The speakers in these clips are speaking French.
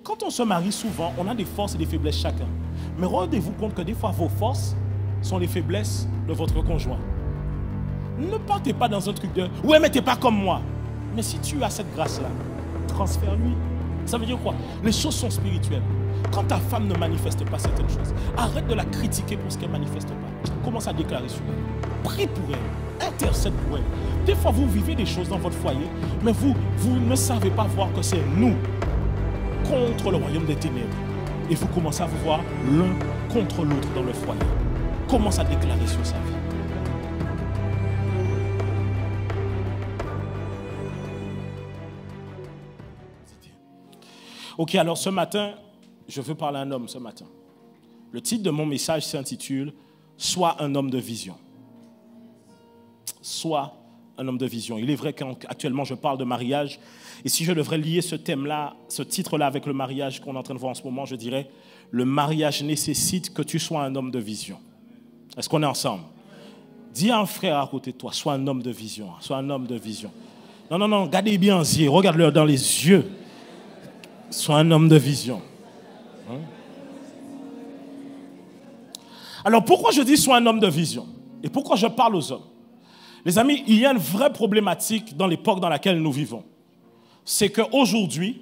Quand on se marie souvent, on a des forces et des faiblesses chacun. Mais rendez-vous compte que des fois, vos forces sont les faiblesses de votre conjoint. Ne partez pas dans un truc de « ouais, mais t'es pas comme moi ». Mais si tu as cette grâce-là, transfère-lui. Ça veut dire quoi? Les choses sont spirituelles. Quand ta femme ne manifeste pas certaines choses, arrête de la critiquer pour ce qu'elle ne manifeste pas. Commence à déclarer sur elle. Prie pour elle. Intercède pour elle. Des fois, vous vivez des choses dans votre foyer, mais vous ne savez pas voir que c'est nous contre le royaume des ténèbres. Et vous commencez à vous voir l'un contre l'autre dans le foyer. Commence à déclarer sur sa vie. Ok, alors ce matin, je veux parler à un homme ce matin. Le titre de mon message s'intitule « Sois un homme de vision ». Sois un homme de vision. Il est vrai qu'actuellement je parle de mariage. Et si je devrais lier ce thème-là, ce titre-là avec le mariage qu'on est en train de voir en ce moment, je dirais « Le mariage nécessite que tu sois un homme de vision ». Est-ce qu'on est ensemble? Dis à un frère à côté de toi, sois un homme de vision. Sois un homme de vision. Non, regardez bien les yeux, regarde-le dans les yeux. Sois un homme de vision. Alors pourquoi je dis sois un homme de vision? Et pourquoi je parle aux hommes? Les amis, il y a une vraie problématique dans l'époque dans laquelle nous vivons. C'est qu'aujourd'hui,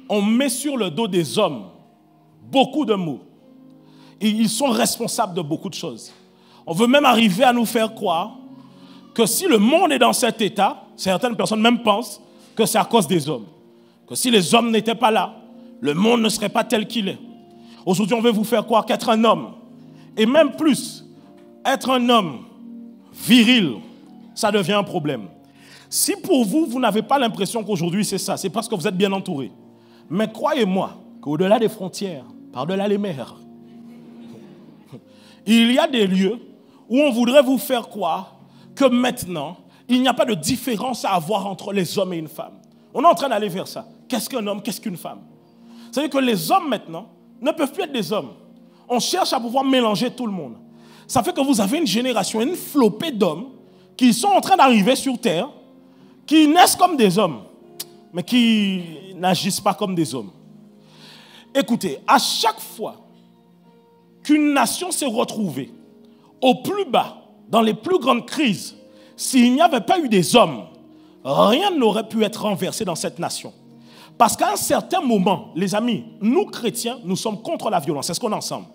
on met sur le dos des hommes beaucoup de mots. Et ils sont responsables de beaucoup de choses. On veut même arriver à nous faire croire que si le monde est dans cet état, certaines personnes même pensent que c'est à cause des hommes. Que si les hommes n'étaient pas là, le monde ne serait pas tel qu'il est. Aujourd'hui, on veut vous faire croire qu'être un homme, et même plus, être un homme viril, ça devient un problème. Si pour vous, vous n'avez pas l'impression qu'aujourd'hui c'est ça, c'est parce que vous êtes bien entouré. Mais croyez-moi qu'au-delà des frontières, par-delà les mers, il y a des lieux où on voudrait vous faire croire que maintenant, il n'y a pas de différence à avoir entre les hommes et une femme. On est en train d'aller vers ça. Qu'est-ce qu'un homme, qu'est-ce qu'une femme? C'est-à-dire que les hommes maintenant ne peuvent plus être des hommes. On cherche à pouvoir mélanger tout le monde. Ça fait que vous avez une génération, une flopée d'hommes qui sont en train d'arriver sur Terre, qui naissent comme des hommes, mais qui n'agissent pas comme des hommes. Écoutez, à chaque fois qu'une nation s'est retrouvée au plus bas, dans les plus grandes crises, s'il n'y avait pas eu des hommes, rien n'aurait pu être renversé dans cette nation. Parce qu'à un certain moment, les amis, nous chrétiens, nous sommes contre la violence. Est-ce qu'on est ensemble?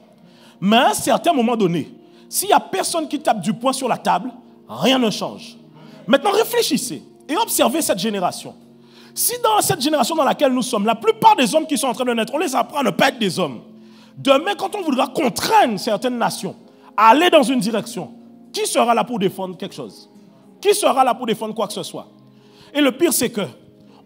Mais à un certain moment donné, s'il n'y a personne qui tape du poing sur la table, rien ne change. Maintenant, réfléchissez et observez cette génération. Si dans cette génération dans laquelle nous sommes, la plupart des hommes qui sont en train de naître, on les apprend à ne pas être des hommes. Demain, quand on voudra contraindre certaines nations à aller dans une direction, qui sera là pour défendre quelque chose? Qui sera là pour défendre quoi que ce soit? Et le pire, c'est que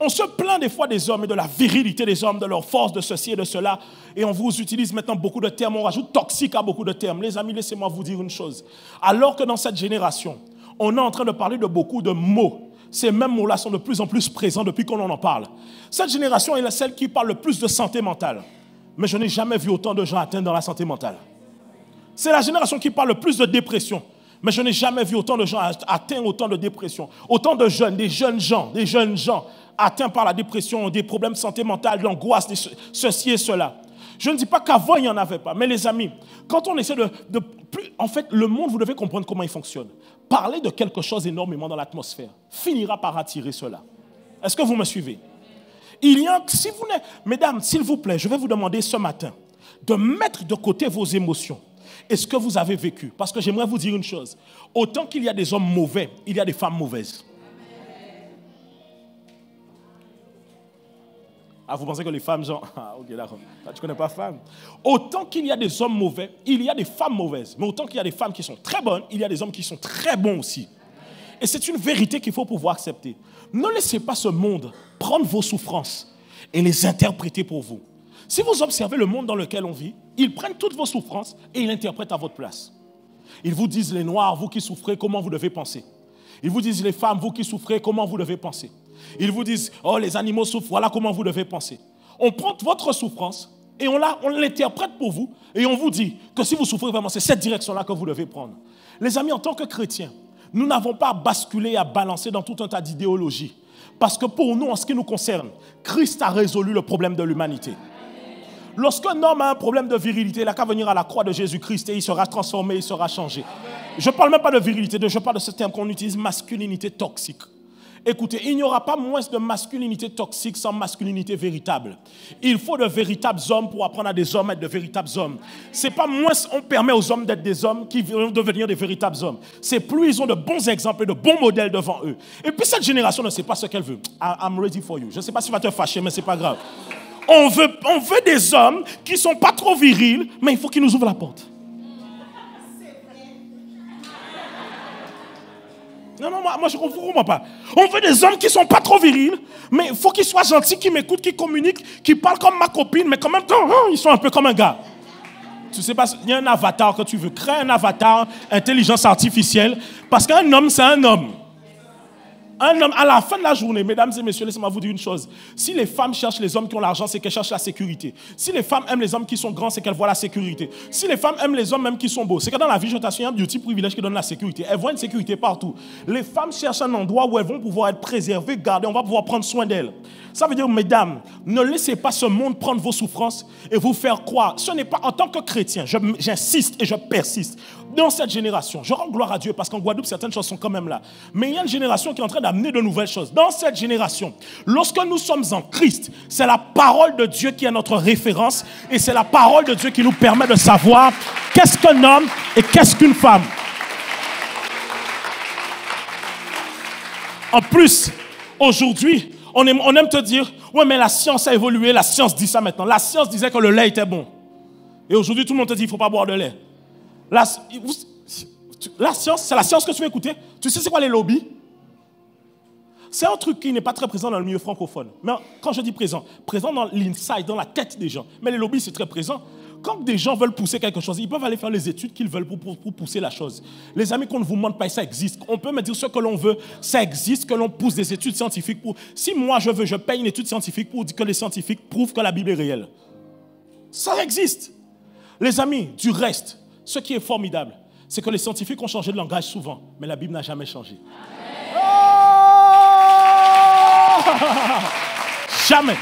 on se plaint des fois des hommes et de la virilité des hommes, de leur force, de ceci et de cela. Et on vous utilise maintenant beaucoup de termes, on rajoute toxique à beaucoup de termes. Les amis, laissez-moi vous dire une chose. Alors que dans cette génération, on est en train de parler de beaucoup de mots. Ces mêmes mots-là sont de plus en plus présents depuis qu'on en parle. Cette génération est celle qui parle le plus de santé mentale. Mais je n'ai jamais vu autant de gens atteints dans la santé mentale. C'est la génération qui parle le plus de dépression. Mais je n'ai jamais vu autant de gens atteints autant de dépression. Autant de jeunes, des jeunes gens atteints par la dépression, des problèmes de santé mentale, de l'angoisse, ceci et cela. Je ne dis pas qu'avant, il n'y en avait pas. Mais les amis, quand on essaie en fait, le monde, vous devez comprendre comment il fonctionne. Parler de quelque chose énormément dans l'atmosphère finira par attirer cela. Est-ce que vous me suivez? Mesdames, s'il vous plaît, je vais vous demander ce matin de mettre de côté vos émotions. Et ce que vous avez vécu. Parce que j'aimerais vous dire une chose. Autant qu'il y a des hommes mauvais, il y a des femmes mauvaises. Ah, vous pensez que les femmes, genre... Ah, ok, d'accord. Tu ne connais pas femme. Autant qu'il y a des hommes mauvais, il y a des femmes mauvaises. Mais autant qu'il y a des femmes qui sont très bonnes, il y a des hommes qui sont très bons aussi. Et c'est une vérité qu'il faut pouvoir accepter. Ne laissez pas ce monde prendre vos souffrances et les interpréter pour vous. Si vous observez le monde dans lequel on vit, ils prennent toutes vos souffrances et ils l'interprètent à votre place. Ils vous disent les noirs, vous qui souffrez, comment vous devez penser. Ils vous disent les femmes, vous qui souffrez, comment vous devez penser. Ils vous disent, oh les animaux souffrent, voilà comment vous devez penser. On prend votre souffrance et on l'interprète pour vous et on vous dit que si vous souffrez vraiment, c'est cette direction-là que vous devez prendre. Les amis, en tant que chrétiens, nous n'avons pas à basculer et à balancer dans tout un tas d'idéologies. Parce que pour nous, en ce qui nous concerne, Christ a résolu le problème de l'humanité. Lorsqu'un homme a un problème de virilité, il n'a qu'à venir à la croix de Jésus-Christ et il sera transformé, il sera changé. Je ne parle même pas de virilité, je parle de ce terme qu'on utilise, masculinité toxique. Écoutez, il n'y aura pas moins de masculinité toxique sans masculinité véritable. Il faut de véritables hommes pour apprendre à des hommes à être de véritables hommes. C'est pas moins on permet aux hommes d'être des hommes qui vont devenir des véritables hommes. C'est plus ils ont de bons exemples et de bons modèles devant eux. Et puis cette génération ne sait pas ce qu'elle veut. I'm ready for you. Je ne sais pas si tu vas te fâcher, mais ce n'est pas grave. On veut des hommes qui ne sont pas trop virils, mais il faut qu'ils nous ouvrent la porte. Non, moi je ne comprends pas. On veut des hommes qui ne sont pas trop virils, mais il faut qu'ils soient gentils, qui m'écoutent, qui communiquent, qui parlent comme ma copine, mais quand même temps, ils sont un peu comme un gars. Tu sais pas, il y a un avatar que tu veux. Créer un avatar, intelligence artificielle, parce qu'un homme, c'est un homme. Un homme, à la fin de la journée, mesdames et messieurs, laissez-moi vous dire une chose. Si les femmes cherchent les hommes qui ont l'argent, c'est qu'elles cherchent la sécurité. Si les femmes aiment les hommes qui sont grands, c'est qu'elles voient la sécurité. Si les femmes aiment les hommes même qui sont beaux, c'est que dans la vie, je t'assure, il y a un beauty privilège qui donne la sécurité. Elles voient une sécurité partout. Les femmes cherchent un endroit où elles vont pouvoir être préservées, gardées, on va pouvoir prendre soin d'elles. Ça veut dire, mesdames, ne laissez pas ce monde prendre vos souffrances et vous faire croire. Ce n'est pas, en tant que chrétien, j'insiste et je persiste, dans cette génération, je rends gloire à Dieu parce qu'en Guadeloupe, certaines choses sont quand même là. Mais il y a une génération qui est en train d'amener de nouvelles choses. Dans cette génération, lorsque nous sommes en Christ, c'est la parole de Dieu qui est notre référence et c'est la parole de Dieu qui nous permet de savoir qu'est-ce qu'un homme et qu'est-ce qu'une femme. En plus, aujourd'hui, on aime te dire, ouais, mais la science a évolué, la science dit ça maintenant. La science disait que le lait était bon. Et aujourd'hui, tout le monde te dit, il ne faut pas boire de lait. La science, c'est la science que tu veux écouter. Tu sais c'est quoi les lobbies? C'est un truc qui n'est pas très présent dans le milieu francophone. Mais quand je dis présent dans l'inside, dans la tête des gens. Mais les lobbies, c'est très présent. Quand des gens veulent pousser quelque chose, ils peuvent aller faire les études qu'ils veulent pour pousser la chose. Les amis, qu'on ne vous demande pas, ça existe. On peut me dire ce que l'on veut, ça existe, que l'on pousse des études scientifiques pour... Si moi je veux, je paye une étude scientifique pour dire que les scientifiques prouvent que la Bible est réelle. Ça existe. Les amis, du reste, ce qui est formidable, c'est que les scientifiques ont changé de langage souvent, mais la Bible n'a jamais changé. Oh! Jamais.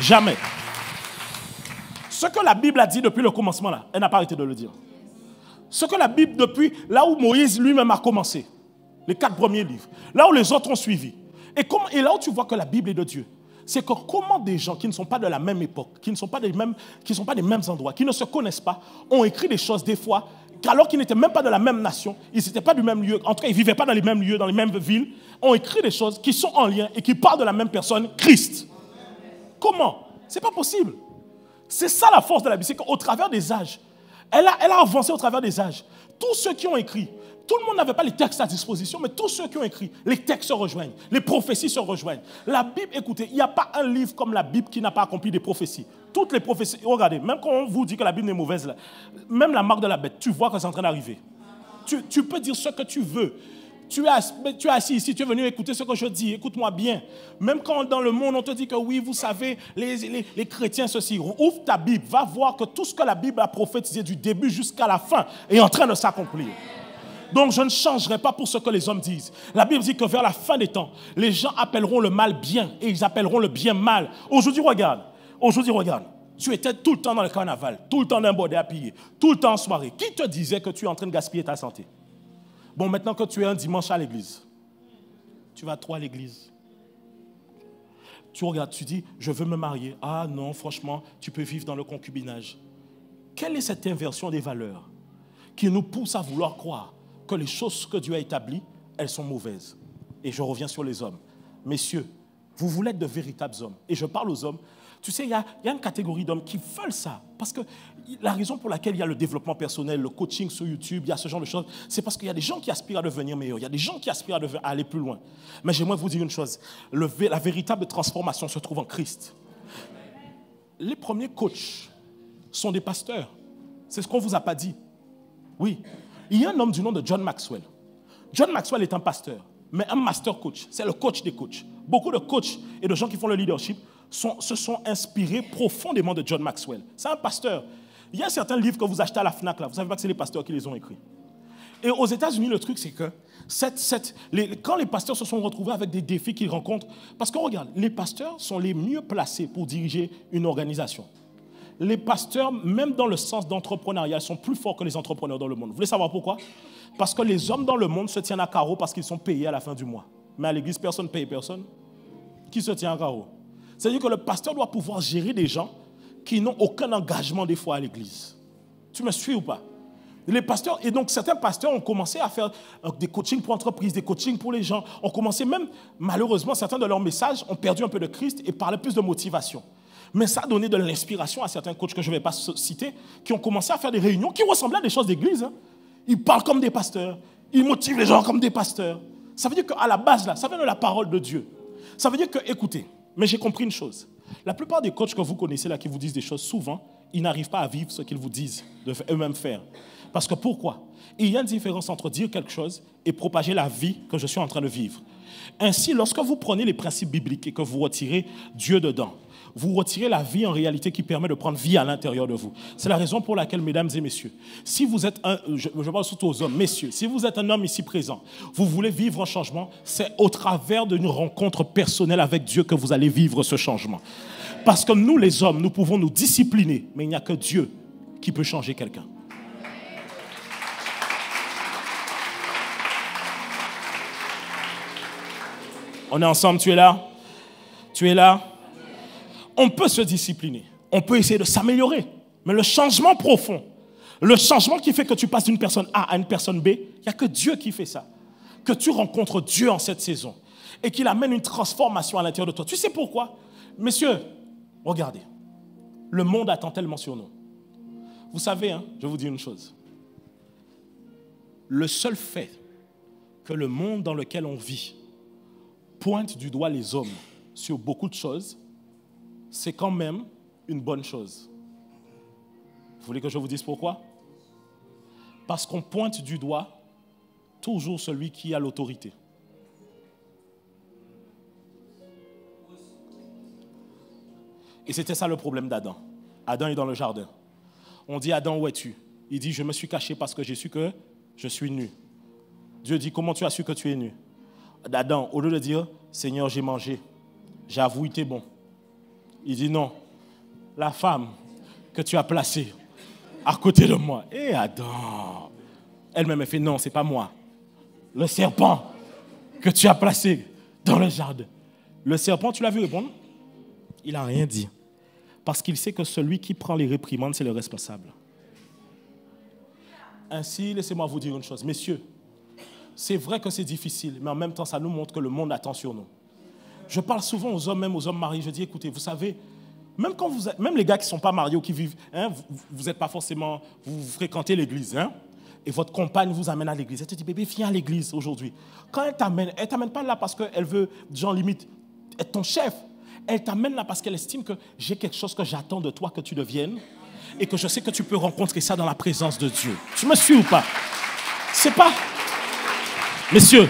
Jamais. Ce que la Bible a dit depuis le commencement, là, elle n'a pas arrêté de le dire. Ce que la Bible, depuis là où Moïse lui-même a commencé, les 4 premiers livres, là où les autres ont suivi, et là où tu vois que la Bible est de Dieu, c'est que comment des gens qui ne sont pas de la même époque, qui ne sont pas des mêmes endroits, qui ne se connaissent pas, ont écrit des choses des fois, alors qu'ils n'étaient même pas de la même nation, ils n'étaient pas du même lieu, en tout cas ils ne vivaient pas dans les mêmes lieux, dans les mêmes villes, ont écrit des choses qui sont en lien et qui parlent de la même personne, Christ. Comment? Ce n'est pas possible. C'est ça la force de la Bible, c'est qu'au travers des âges, elle a avancé au travers des âges. Tous ceux qui ont écrit, tout le monde n'avait pas les textes à disposition, mais tous ceux qui ont écrit, les textes se rejoignent, les prophéties se rejoignent. La Bible, écoutez, il n'y a pas un livre comme la Bible qui n'a pas accompli des prophéties. Toutes les prophéties, regardez, même quand on vous dit que la Bible est mauvaise, là, même la marque de la bête, tu vois que c'est en train d'arriver. Tu peux dire ce que tu veux. Tu es assis ici, tu es venu écouter ce que je dis, écoute-moi bien. Même quand dans le monde, on te dit que oui, vous savez, les chrétiens, ceci, ouvre ta Bible, va voir que tout ce que la Bible a prophétisé du début jusqu'à la fin est en train de s'accomplir. Donc je ne changerai pas pour ce que les hommes disent. La Bible dit que vers la fin des temps, les gens appelleront le mal bien et ils appelleront le bien mal. Aujourd'hui, regarde, tu étais tout le temps dans le carnaval, tout le temps dans un bordel à piller, tout le temps en soirée. Qui te disait que tu es en train de gaspiller ta santé? Bon, maintenant que tu es un dimanche à l'église, tu vas trop à l'église. Tu regardes, tu dis, je veux me marier. Ah non, franchement, tu peux vivre dans le concubinage. Quelle est cette inversion des valeurs qui nous pousse à vouloir croire que les choses que Dieu a établies, elles sont mauvaises? Et je reviens sur les hommes. Messieurs, vous voulez être de véritables hommes. Et je parle aux hommes. Tu sais, il y a une catégorie d'hommes qui veulent ça. Parce que la raison pour laquelle il y a le développement personnel, le coaching sur YouTube, il y a ce genre de choses, c'est parce qu'il y a des gens qui aspirent à devenir meilleurs. Il y a des gens qui aspirent à aller plus loin. Mais j'aimerais vous dire une chose. La véritable transformation se trouve en Christ. Les premiers coachs sont des pasteurs. C'est ce qu'on ne vous a pas dit. Oui. Il y a un homme du nom de John Maxwell. John Maxwell est un pasteur, mais un master coach. C'est le coach des coachs. Beaucoup de coachs et de gens qui font le leadership se sont inspirés profondément de John Maxwell. C'est un pasteur. Il y a certains livres que vous achetez à la FNAC, là. Vous ne savez pas que c'est les pasteurs qui les ont écrits. Et aux États-Unis, le truc, c'est que quand les pasteurs se sont retrouvés avec des défis qu'ils rencontrent, parce que regarde, les pasteurs sont les mieux placés pour diriger une organisation. Les pasteurs, même dans le sens d'entrepreneuriat, sont plus forts que les entrepreneurs dans le monde. Vous voulez savoir pourquoi? Parce que les hommes dans le monde se tiennent à carreau parce qu'ils sont payés à la fin du mois. Mais à l'église, personne ne paye personne. Qui se tient à carreau? C'est-à-dire que le pasteur doit pouvoir gérer des gens qui n'ont aucun engagement des fois à l'église. Tu me suis ou pas? Les pasteurs, et donc certains pasteurs ont commencé à faire des coachings pour entreprises, des coachings pour les gens. On commençait même, malheureusement, certains de leurs messages ont perdu un peu de Christ et parlaient plus de motivation. Mais ça a donné de l'inspiration à certains coachs que je ne vais pas citer, qui ont commencé à faire des réunions qui ressemblaient à des choses d'église. Hein. Ils parlent comme des pasteurs, ils motivent les gens comme des pasteurs. Ça veut dire qu'à la base, là, ça vient de la parole de Dieu. Ça veut dire que, écoutez, mais j'ai compris une chose. La plupart des coachs que vous connaissez là, qui vous disent des choses, souvent, ils n'arrivent pas à vivre ce qu'ils vous disent eux-mêmes faire. Parce que pourquoi? Il y a une différence entre dire quelque chose et propager la vie que je suis en train de vivre. Ainsi, lorsque vous prenez les principes bibliques et que vous retirez Dieu dedans, vous retirez la vie en réalité qui permet de prendre vie à l'intérieur de vous. C'est la raison pour laquelle, mesdames et messieurs, si vous êtes je parle surtout aux hommes, messieurs, si vous êtes un homme ici présent, vous voulez vivre un changement, c'est au travers d'une rencontre personnelle avec Dieu que vous allez vivre ce changement. Parce que nous, les hommes, nous pouvons nous discipliner, mais il n'y a que Dieu qui peut changer quelqu'un. On est ensemble, tu es là? Tu es là? On peut se discipliner, on peut essayer de s'améliorer, mais le changement profond, le changement qui fait que tu passes d'une personne A à une personne B, il n'y a que Dieu qui fait ça. Que tu rencontres Dieu en cette saison et qu'il amène une transformation à l'intérieur de toi. Tu sais pourquoi? Messieurs, regardez, le monde attend tellement sur nous. Vous savez, hein, je vais vous dire une chose. Le seul fait que le monde dans lequel on vit pointe du doigt les hommes sur beaucoup de choses, c'est quand même une bonne chose. Vous voulez que je vous dise pourquoi? Parce qu'on pointe du doigt toujours celui qui a l'autorité. Et c'était ça le problème d'Adam. Adam est dans le jardin. On dit, Adam, où es-tu? Il dit, je me suis caché parce que j'ai su que je suis nu. Dieu dit, comment tu as su que tu es nu? Adam, au lieu de dire, Seigneur, j'ai mangé, j'ai avoué, t'es bon. Il dit non, la femme que tu as placée à côté de moi. Et Adam, elle-même, elle fait non, c'est pas moi. Le serpent que tu as placé dans le jardin. Le serpent, tu l'as vu répondre? Il n'a rien dit. Parce qu'il sait que celui qui prend les réprimandes, c'est le responsable. Ainsi, laissez-moi vous dire une chose. Messieurs, c'est vrai que c'est difficile, mais en même temps, ça nous montre que le monde attend sur nous. Je parle souvent aux hommes, même aux hommes mariés. Je dis, écoutez, vous savez, même les gars qui ne sont pas mariés ou qui vivent, hein, vous n'êtes pas forcément, vous fréquentez l'église, hein, et votre compagne vous amène à l'église. Elle te dit, bébé, viens à l'église aujourd'hui. Quand elle t'amène pas là parce qu'elle veut, genre limite, être ton chef. Elle t'amène là parce qu'elle estime que j'ai quelque chose que j'attends de toi que tu deviennes et que je sais que tu peux rencontrer ça dans la présence de Dieu. Tu me suis ou pas? C'est pas... Messieurs,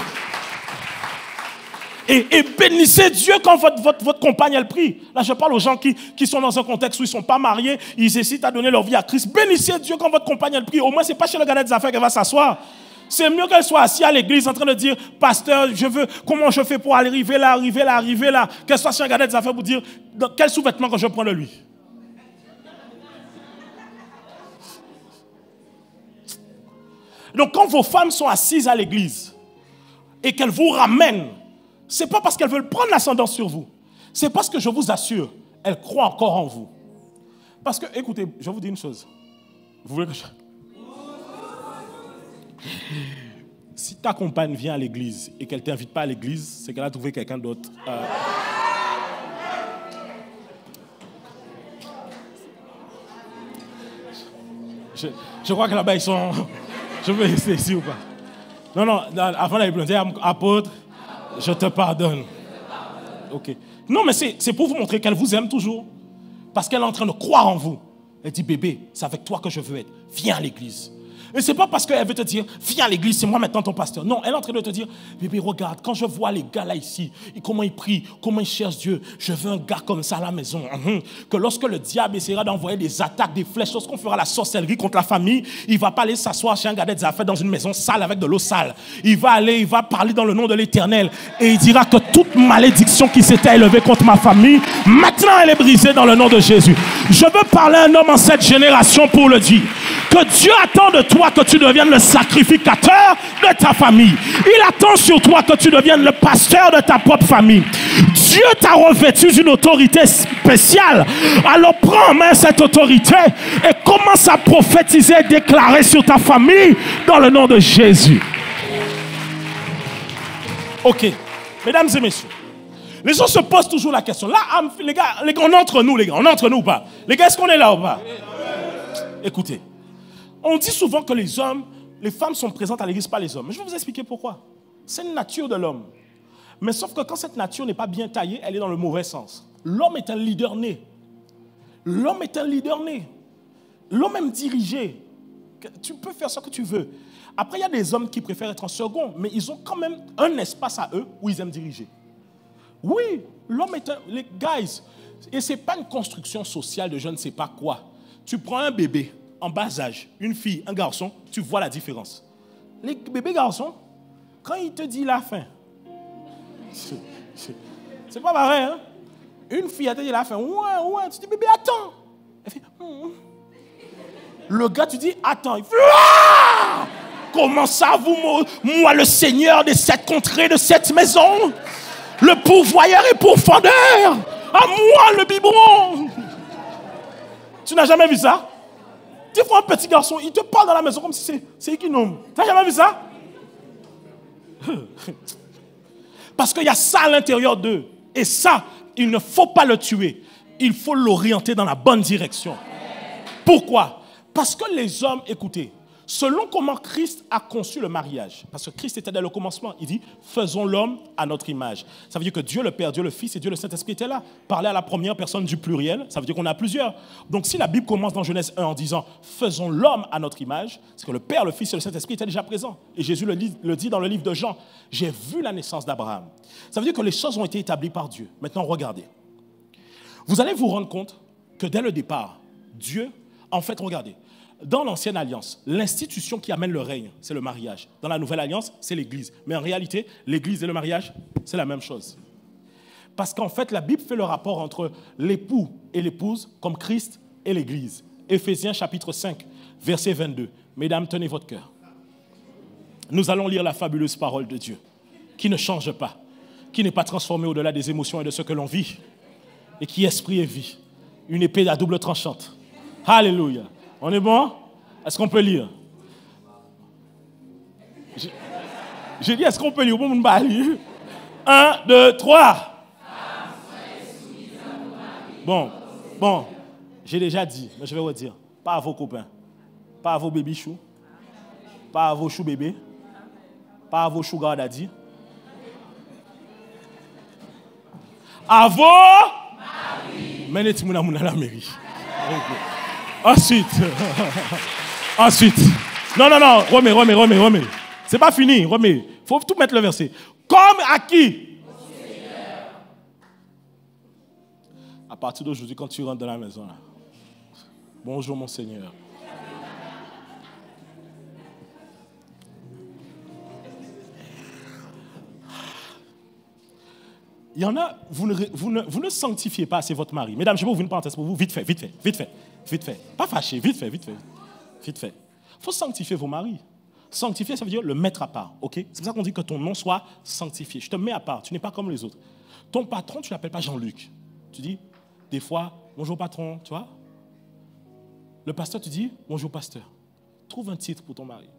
et bénissez Dieu quand votre compagne elle prie. Là, je parle aux gens qui sont dans un contexte où ils ne sont pas mariés, ils hésitent à donner leur vie à Christ. Bénissez Dieu quand votre compagne elle prie. Au moins, ce n'est pas chez le gars des affaires qu'elle va s'asseoir. C'est mieux qu'elle soit assise à l'église en train de dire, pasteur, comment je fais pour arriver là. Qu'elle soit chez un gars des affaires pour dire, dans quel sous-vêtement que je prends de lui. Donc, quand vos femmes sont assises à l'église et qu'elles vous ramènent, ce n'est pas parce qu'elles veulent prendre l'ascendance sur vous. C'est parce que je vous assure, elles croient encore en vous. Parce que, écoutez, je vais vous dire une chose. Vous voulez que je... Si ta compagne vient à l'église et qu'elle ne t'invite pas à l'église, c'est qu'elle a trouvé quelqu'un d'autre. Je crois que là-bas, ils sont... Je vais rester ici ou pas? Non, avant d'aller plus loin, apôtre, je te pardonne. Ok. Non, mais c'est pour vous montrer qu'elle vous aime toujours. Parce qu'elle est en train de croire en vous. Elle dit, bébé, c'est avec toi que je veux être. Viens à l'église. Et c'est pas parce qu'elle veut te dire, viens à l'église, c'est moi maintenant ton pasteur. Non, elle est en train de te dire, bébé, regarde, quand je vois les gars là ici, comment ils prient, comment ils cherchent Dieu, je veux un gars comme ça à la maison. Que lorsque le diable essaiera d'envoyer des attaques, des flèches, lorsqu'on fera la sorcellerie contre la famille, il va pas aller s'asseoir chez un gars des affaires dans une maison sale avec de l'eau sale. Il va parler dans le nom de l'Éternel et il dira que toute malédiction qui s'était élevée contre ma famille, maintenant elle est brisée dans le nom de Jésus. Je veux parler à un homme en cette génération pour le dire. Que Dieu attend de toi que tu deviennes le sacrificateur de ta famille. Il attend sur toi que tu deviennes le pasteur de ta propre famille. Dieu t'a revêtu d'une autorité spéciale. Alors prends en main cette autorité et commence à prophétiser et déclarer sur ta famille dans le nom de Jésus. Ok, mesdames et messieurs, les gens se posent toujours la question. Là, les gars, on est entre nous, les gars. On est entre nous ou pas? Les gars, est-ce qu'on est là ou pas? Écoutez. On dit souvent que les hommes, les femmes sont présentes à l'église, pas les hommes. Mais je vais vous expliquer pourquoi. C'est une nature de l'homme. Mais sauf que quand cette nature n'est pas bien taillée, elle est dans le mauvais sens. L'homme est un leader né. L'homme est un leader né. L'homme aime diriger. Tu peux faire ce que tu veux. Après, il y a des hommes qui préfèrent être en second, mais ils ont quand même un espace à eux où ils aiment diriger. Oui, l'homme est un... Les guys, et ce n'est pas une construction sociale de je ne sais pas quoi. Tu prends un bébé en bas âge, une fille, un garçon, tu vois la différence. Les bébés garçons, quand il te dit la faim, c'est pas pareil, hein? Une fille, elle te dit la faim, ouais, tu dis bébé, attends. Elle fait, Le gars, tu dis, attends. Il fait, ah! Comment ça, moi, le Seigneur de cette contrée, de cette maison, le pourvoyeur et pourfendeur, à moi le biberon. Tu n'as jamais vu ça? Tu vois un petit garçon, il te parle dans la maison comme si c'est économe. Tu n'as jamais vu ça? Parce qu'il y a ça à l'intérieur d'eux. Et ça, il ne faut pas le tuer. Il faut l'orienter dans la bonne direction. Pourquoi? Parce que les hommes, écoutez, selon comment Christ a conçu le mariage, parce que Christ était dès le commencement, il dit, faisons l'homme à notre image. Ça veut dire que Dieu le Père, Dieu le Fils et Dieu le Saint-Esprit étaient là. Parler à la première personne du pluriel, ça veut dire qu'on a plusieurs. Donc si la Bible commence dans Genèse 1 en disant, faisons l'homme à notre image, c'est que le Père, le Fils et le Saint-Esprit étaient déjà présents. Et Jésus le dit dans le livre de Jean, j'ai vu la naissance d'Abraham. Ça veut dire que les choses ont été établies par Dieu. Maintenant, regardez. Vous allez vous rendre compte que dès le départ, Dieu, en fait, regardez, dans l'ancienne alliance, l'institution qui amène le règne, c'est le mariage. Dans la nouvelle alliance, c'est l'église. Mais en réalité, l'église et le mariage, c'est la même chose. Parce qu'en fait, la Bible fait le rapport entre l'époux et l'épouse comme Christ et l'église. Éphésiens chapitre 5, verset 22. Mesdames, tenez votre cœur. Nous allons lire la fabuleuse parole de Dieu, qui ne change pas, qui n'est pas transformée au-delà des émotions et de ce que l'on vit, et qui est esprit et vie. Une épée à double tranchante. Alléluia. On est bon? Est-ce qu'on peut lire? J'ai dit, est-ce qu'on peut lire? 1, 2, 3. Bon, j'ai déjà dit, mais je vais vous dire. Pas à vos copains, pas à vos baby choux, pas à vos choux bébés, pas à vos sugar daddy. À vos... Menez-vous à la mairie. Ensuite. Non, remets. C'est pas fini, remets. Il faut tout mettre le verset. Comme à qui? À partir d'aujourd'hui, quand tu rentres dans la maison, là, bonjour mon Seigneur. Il y en a, vous ne sanctifiez pas assez votre mari. Mesdames, je vais ouvrir une parenthèse pour vous, vite fait. Pas fâché, vite fait. Il faut sanctifier vos maris. Sanctifier, ça veut dire le mettre à part, ok? C'est pour ça qu'on dit que ton nom soit sanctifié. Je te mets à part, tu n'es pas comme les autres. Ton patron, tu ne l'appelles pas Jean-Luc. Tu dis, des fois, bonjour patron, tu vois? Le pasteur, tu dis, bonjour pasteur. Trouve un titre pour ton mari.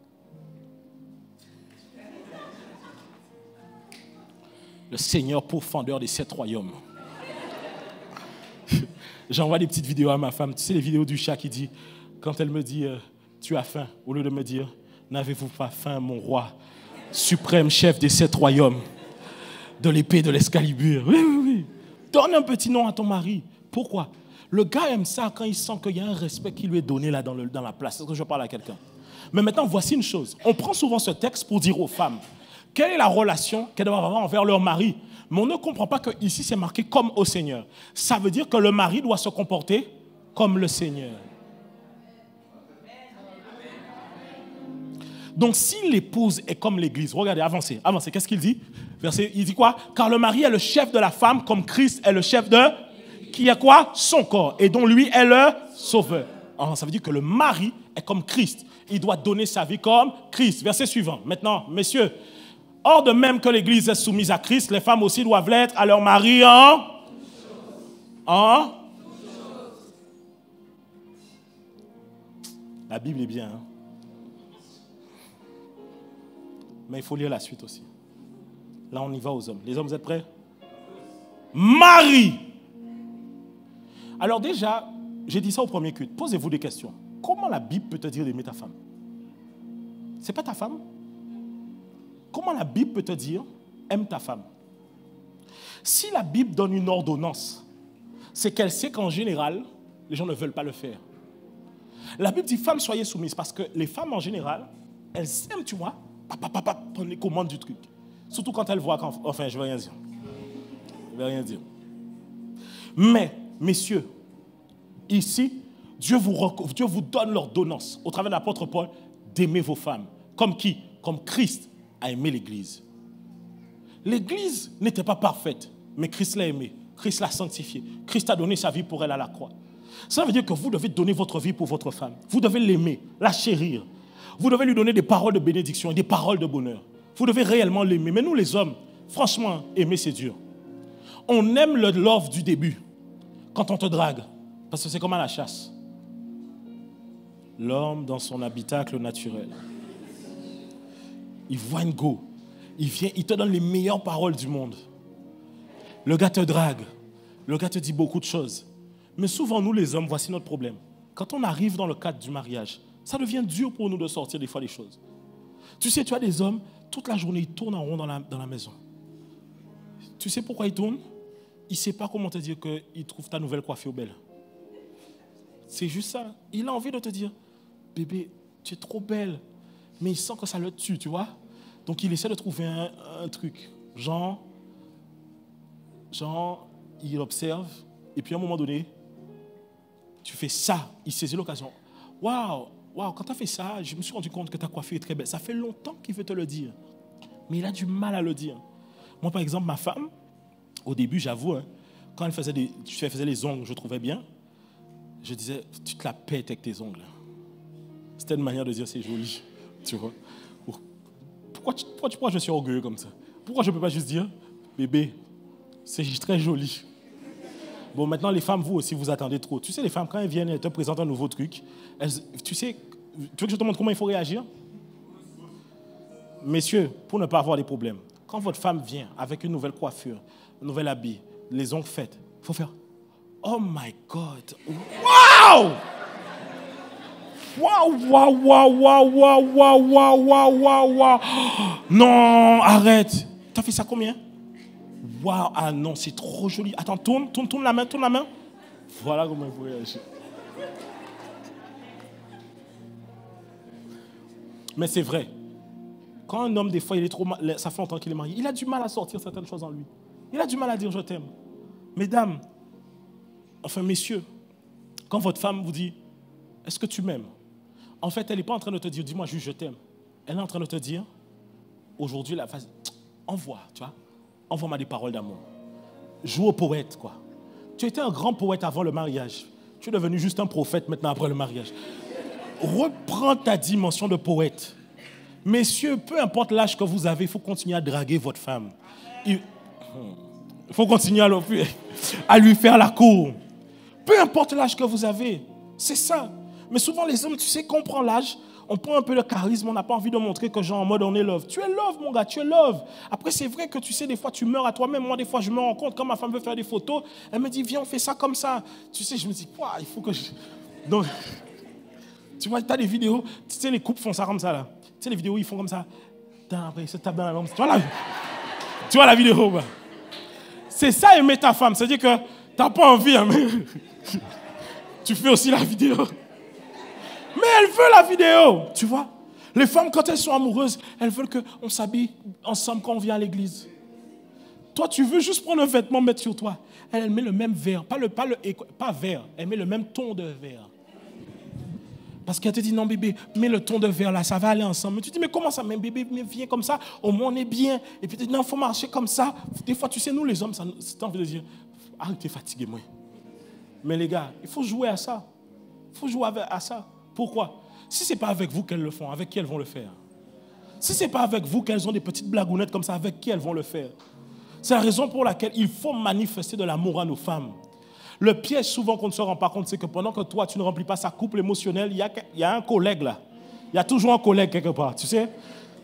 Le Seigneur pourfendeur des 7 royaumes. J'envoie des petites vidéos à ma femme. Tu sais les vidéos du chat qui dit, quand elle me dit, tu as faim, au lieu de me dire, n'avez-vous pas faim, mon roi, suprême chef des 7 royaumes, de l'épée de l'Excalibur. Oui. Donne un petit nom à ton mari. Pourquoi? Le gars aime ça quand il sent qu'il y a un respect qui lui est donné là dans la place. Est-ce que je parle à quelqu'un? Mais maintenant, voici une chose. On prend souvent ce texte pour dire aux femmes quelle est la relation qu'elles doivent avoir envers leur mari. Mais on ne comprend pas qu'ici, c'est marqué comme au Seigneur. Ça veut dire que le mari doit se comporter comme le Seigneur. Donc, si l'épouse est comme l'Église, regardez, avancez, qu'est-ce qu'il dit? Verset, il dit quoi? Car le mari est le chef de la femme, comme Christ est le chef de... Qui est quoi? Son corps, et dont lui est le sauveur. Alors, ça veut dire que le mari est comme Christ. Il doit donner sa vie comme Christ. Verset suivant. Maintenant, messieurs, hors de même que l'Église est soumise à Christ, les femmes aussi doivent l'être à leur mari en... La Bible est bien, hein? Mais il faut lire la suite aussi. Là, on y va aux hommes. Les hommes, vous êtes prêts? Marie. Alors déjà, j'ai dit ça au premier culte. Posez-vous des questions. Comment la Bible peut te dire d'aimer ta femme? C'est pas ta femme? Comment la Bible peut te dire aime ta femme? Si la Bible donne une ordonnance, c'est qu'elle sait qu'en général, les gens ne veulent pas le faire. La Bible dit femmes, soyez soumises parce que les femmes en général, elles aiment, tu vois, prendre les commandes du truc. Surtout quand elles voient enfin, je ne vais rien dire. Je ne vais rien dire. Mais, messieurs, ici, Dieu vous donne l'ordonnance, au travers de l'apôtre Paul, d'aimer vos femmes. Comme qui? Comme Christ a aimé l'Église. L'Église n'était pas parfaite, mais Christ l'a aimée. Christ l'a sanctifiée. Christ a donné sa vie pour elle à la croix. Ça veut dire que vous devez donner votre vie pour votre femme. Vous devez l'aimer, la chérir. Vous devez lui donner des paroles de bénédiction et des paroles de bonheur. Vous devez réellement l'aimer. Mais nous, les hommes, franchement, aimer, c'est dur. On aime le love du début, quand on te drague, parce que c'est comme à la chasse. L'homme dans son habitacle naturel. Il voit une go. Il vient, il te donne les meilleures paroles du monde. Le gars te drague. Le gars te dit beaucoup de choses. Mais souvent, nous, les hommes, voici notre problème. Quand on arrive dans le cadre du mariage, ça devient dur pour nous de sortir des fois les choses. Tu sais, tu as des hommes, toute la journée, ils tournent en rond dans la maison. Tu sais pourquoi ils tournent? Il ne sait pas comment te dire qu'il trouve ta nouvelle coiffure belle. C'est juste ça. Il a envie de te dire, bébé, tu es trop belle. Mais il sent que ça le tue, tu vois. Donc il essaie de trouver un truc. Genre, il observe. Et puis à un moment donné, tu fais ça. Il saisit l'occasion. Waouh, quand tu as fait ça, je me suis rendu compte que ta coiffure est très belle. Ça fait longtemps qu'il veut te le dire. Mais il a du mal à le dire. Moi, par exemple, ma femme, au début, j'avoue, hein, quand elle faisait les ongles, je trouvais bien. Je disais, tu te la pètes avec tes ongles. C'était une manière de dire, c'est joli. Tu vois. Pourquoi je suis orgueilleux comme ça? Pourquoi je ne peux pas juste dire, bébé, c'est très joli. Bon, maintenant, les femmes, vous aussi, vous attendez trop. Tu sais, les femmes, quand elles viennent, elles te présentent un nouveau truc. Tu veux que je te montre comment il faut réagir? Messieurs, pour ne pas avoir des problèmes, quand votre femme vient avec une nouvelle coiffure, un nouvel habit, les ongles faits, il faut faire « Oh my God! Wow! Wow! Non, arrête! T'as fait ça combien? Waouh, ah non, c'est trop joli. Attends, tourne la main. Voilà comment il faut réagir. Mais c'est vrai. Quand un homme, des fois, il est trop mal, ça fait longtemps qu'il est marié, il a du mal à sortir certaines choses en lui. Il a du mal à dire « je t'aime ». Mesdames, enfin messieurs, quand votre femme vous dit « est-ce que tu m'aimes ?» En fait, elle n'est pas en train de te dire « dis-moi juste je t'aime ». Elle est en train de te dire « aujourd'hui, la phase, envoie, tu vois. Envoie-moi des paroles d'amour. Joue au poète, quoi. Tu étais un grand poète avant le mariage. Tu es devenu juste un prophète maintenant après le mariage. Reprends ta dimension de poète. Messieurs, peu importe l'âge que vous avez, il faut continuer à draguer votre femme. Il faut continuer à lui faire la cour. Peu importe l'âge que vous avez. C'est ça. Mais souvent, les hommes, tu sais, qu'on prend l'âge, on prend un peu de charisme, on n'a pas envie de montrer que genre en mode on est love. Tu es love, mon gars, tu es love. Après, c'est vrai que tu sais, des fois, tu meurs à toi-même. Moi, des fois, je me rends compte, quand ma femme veut faire des photos, elle me dit, viens, on fait ça comme ça. Tu sais, je me dis, quoi, il faut que je... Donc, tu vois, tu as des vidéos, tu sais, les couples font ça comme ça, là. Tu sais, les vidéos, ils font comme ça. Après, ils se tapent dans la jambe. Tu vois la vidéo, bah. C'est ça, aimer ta femme. C'est-à-dire que tu n'as pas envie, hein, mais tu fais aussi la vidéo. Mais elle veut la vidéo, tu vois. Les femmes, quand elles sont amoureuses, elles veulent qu'on s'habille ensemble quand on vient à l'église. Toi, tu veux juste prendre un vêtement, mettre sur toi. Elle met le même vert, pas vert, elle met le même ton de vert. Parce qu'elle te dit, non bébé, mets le ton de vert là, ça va aller ensemble. Mais tu dis, mais comment ça, mais bébé, mais viens comme ça, au moins on est bien. Et puis tu dis, non, il faut marcher comme ça. Des fois, tu sais, nous les hommes, c'est envie de dire, arrête, t'es fatigué, moi. Mais les gars, il faut jouer à ça. Il faut jouer à ça. Pourquoi? Si ce n'est pas avec vous qu'elles le font, avec qui elles vont le faire? Si ce n'est pas avec vous qu'elles ont des petites blagounettes comme ça, avec qui elles vont le faire? C'est la raison pour laquelle il faut manifester de l'amour à nos femmes. Le piège souvent qu'on ne se rend pas compte, c'est que pendant que toi, tu ne remplis pas sa couple émotionnelle, il y a un collègue là. Il y a toujours un collègue quelque part, tu sais.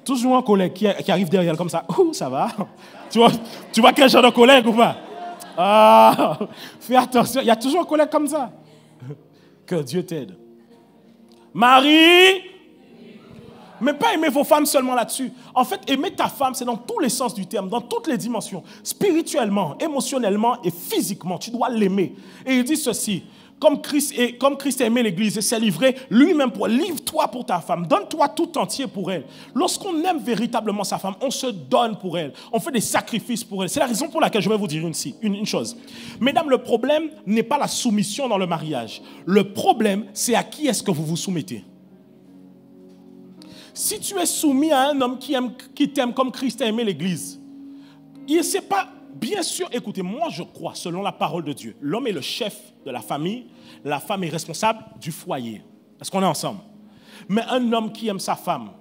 Toujours un collègue qui arrive derrière elle comme ça. Ouh, ça va? Tu vois quel genre de collègue ou pas? Ah, fais attention, il y a toujours un collègue comme ça. Que Dieu t'aide. Marie, mais pas aimer vos femmes seulement là-dessus. En fait, aimer ta femme, c'est dans tous les sens du terme, dans toutes les dimensions. Spirituellement, émotionnellement et physiquement, tu dois l'aimer. Et il dit ceci, comme Christ a aimé l'Église et s'est livré lui-même pour elle, livre-toi pour ta femme, donne-toi tout entier pour elle. Lorsqu'on aime véritablement sa femme, on se donne pour elle, on fait des sacrifices pour elle. C'est la raison pour laquelle je vais vous dire une chose. Mesdames, le problème n'est pas la soumission dans le mariage. Le problème, c'est à qui est-ce que vous vous soumettez. Si tu es soumis à un homme qui t'aime comme Christ a aimé l'Église, il ne sait pas, bien sûr, écoutez, moi je crois, selon la parole de Dieu, l'homme est le chef de la famille, la femme est responsable du foyer. Est-ce qu'on est ensemble? Mais un homme qui aime sa femme,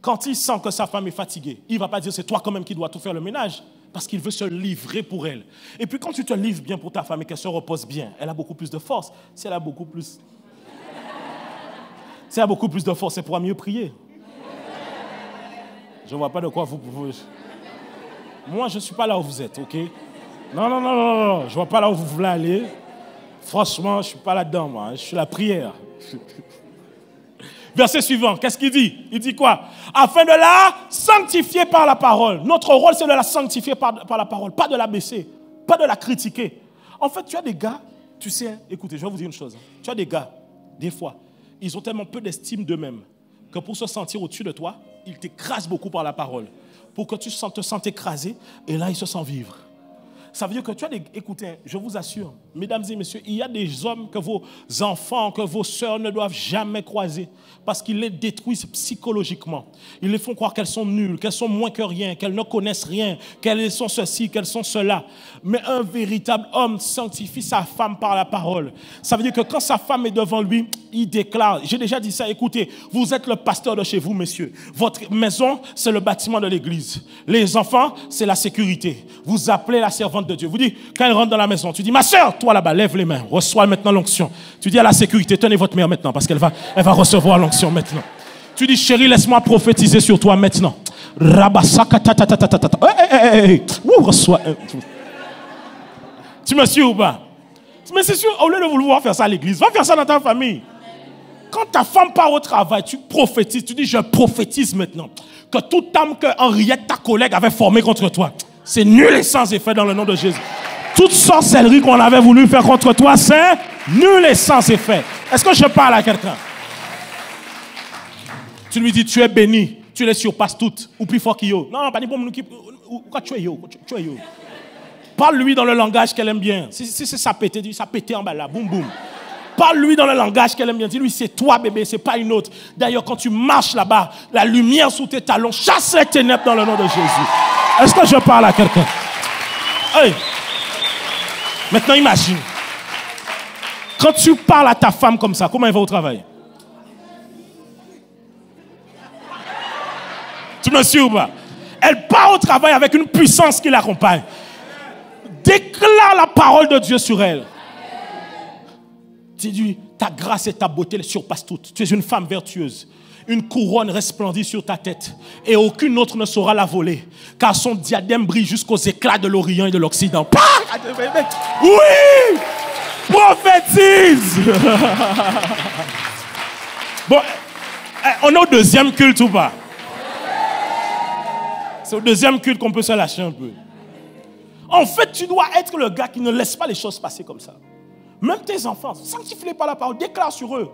quand il sent que sa femme est fatiguée, il ne va pas dire c'est toi quand même qui dois tout faire le ménage, parce qu'il veut se livrer pour elle. Et puis quand tu te livres bien pour ta femme et qu'elle se repose bien, elle a beaucoup plus de force. Si elle a beaucoup plus de force, elle pourra mieux prier. Je ne vois pas de quoi vous pouvez... Moi, je ne suis pas là où vous êtes, ok? Non. Je ne vois pas là où vous voulez aller. Franchement, je ne suis pas là-dedans, moi. Je suis la prière. Verset suivant, qu'est-ce qu'il dit? Il dit quoi? Afin de la sanctifier par la parole. Notre rôle, c'est de la sanctifier par la parole, pas de la baisser, pas de la critiquer. En fait, tu as des gars, tu sais, écoutez, je vais vous dire une chose. Tu as des gars, des fois, ils ont tellement peu d'estime d'eux-mêmes que pour se sentir au-dessus de toi, ils t'écrasent beaucoup par la parole. Pour que tu te sentes écrasé, et là, ils se sentent vivre. Ça veut dire que tu as des... Écoutez, je vous assure, mesdames et messieurs, il y a des hommes que vos enfants, que vos sœurs ne doivent jamais croiser parce qu'ils les détruisent psychologiquement. Ils les font croire qu'elles sont nulles, qu'elles sont moins que rien, qu'elles ne connaissent rien, qu'elles sont ceci, qu'elles sont cela. Mais un véritable homme sanctifie sa femme par la parole. Ça veut dire que quand sa femme est devant lui, il déclare, j'ai déjà dit ça, écoutez, vous êtes le pasteur de chez vous, messieurs. Votre maison, c'est le bâtiment de l'église. Les enfants, c'est la sécurité. Vous appelez la servante de Dieu. Vous dites, quand elle rentre dans la maison, tu dis, ma soeur, toi là-bas, lève les mains, reçois maintenant l'onction. Tu dis à la sécurité, tenez votre mère maintenant, parce qu'elle va recevoir l'onction maintenant. Tu dis, chérie, laisse-moi prophétiser sur toi maintenant. Rabasaka ta. Reçois. Tu me suis ou pas? Mais c'est sûr, au lieu de vouloir faire ça à l'église, va faire ça dans ta famille. Quand ta femme part au travail, tu prophétises, tu dis, je prophétise maintenant que toute âme que Henriette, ta collègue, avait formée contre toi, c'est nul et sans effet dans le nom de Jésus. Toute sorcellerie qu'on avait voulu faire contre toi, c'est nul et sans effet. Est-ce que je parle à quelqu'un? Tu lui dis, tu es béni, tu les surpasses toutes, ou plus fort qu'il y a. Non, pas ni pour nous qui... Pourquoi tu es yo? Parle-lui dans le langage qu'elle aime bien. Si c'est ça pété, dis ça pété en bas là, boum boum. Parle-lui dans le langage qu'elle aime bien. Dis-lui, c'est toi bébé, c'est pas une autre. D'ailleurs, quand tu marches là-bas, la lumière sous tes talons chasse les ténèbres dans le nom de Jésus. Est-ce que je parle à quelqu'un? Hey. Maintenant, imagine. Quand tu parles à ta femme comme ça, comment elle va au travail? Tu me suis ou pas? Elle part au travail avec une puissance qui l'accompagne. Déclare la parole de Dieu sur elle. Dis-lui, ta grâce et ta beauté les surpassent toutes. Tu es une femme vertueuse. Une couronne resplendit sur ta tête. Et aucune autre ne saura la voler. Car son diadème brille jusqu'aux éclats de l'Orient et de l'Occident. Oui! Prophétise! Bon, on est au deuxième culte ou pas? C'est au deuxième culte qu'on peut se lâcher un peu. En fait, tu dois être le gars qui ne laisse pas les choses passer comme ça. Même tes enfants, sanctifie-les par la parole, déclare sur eux.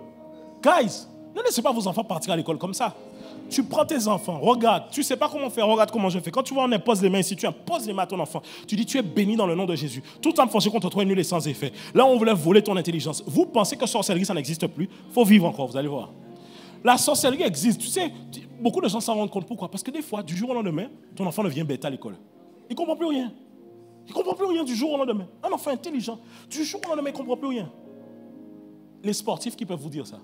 Guys, Ne laissez pas vos enfants partir à l'école comme ça. Tu prends tes enfants, regarde, tu ne sais pas comment faire, regarde comment je fais. Quand tu vois, on impose les mains ici, tu imposes les mains à ton enfant. Tu dis, tu es béni dans le nom de Jésus. Tout en forgé contre toi est nul et sans effet. Là, on voulait voler ton intelligence. Vous pensez que sorcellerie, ça n'existe plus? Il faut vivre encore, vous allez voir. La sorcellerie existe. Tu sais, beaucoup de gens s'en rendent compte. Pourquoi? Parce que des fois, du jour au lendemain, ton enfant devient bête à l'école. Il ne comprend plus rien. Il ne comprend plus rien du jour au lendemain. Un enfant intelligent, du jour au lendemain, il ne comprend plus rien. Les sportifs qui peuvent vous dire ça.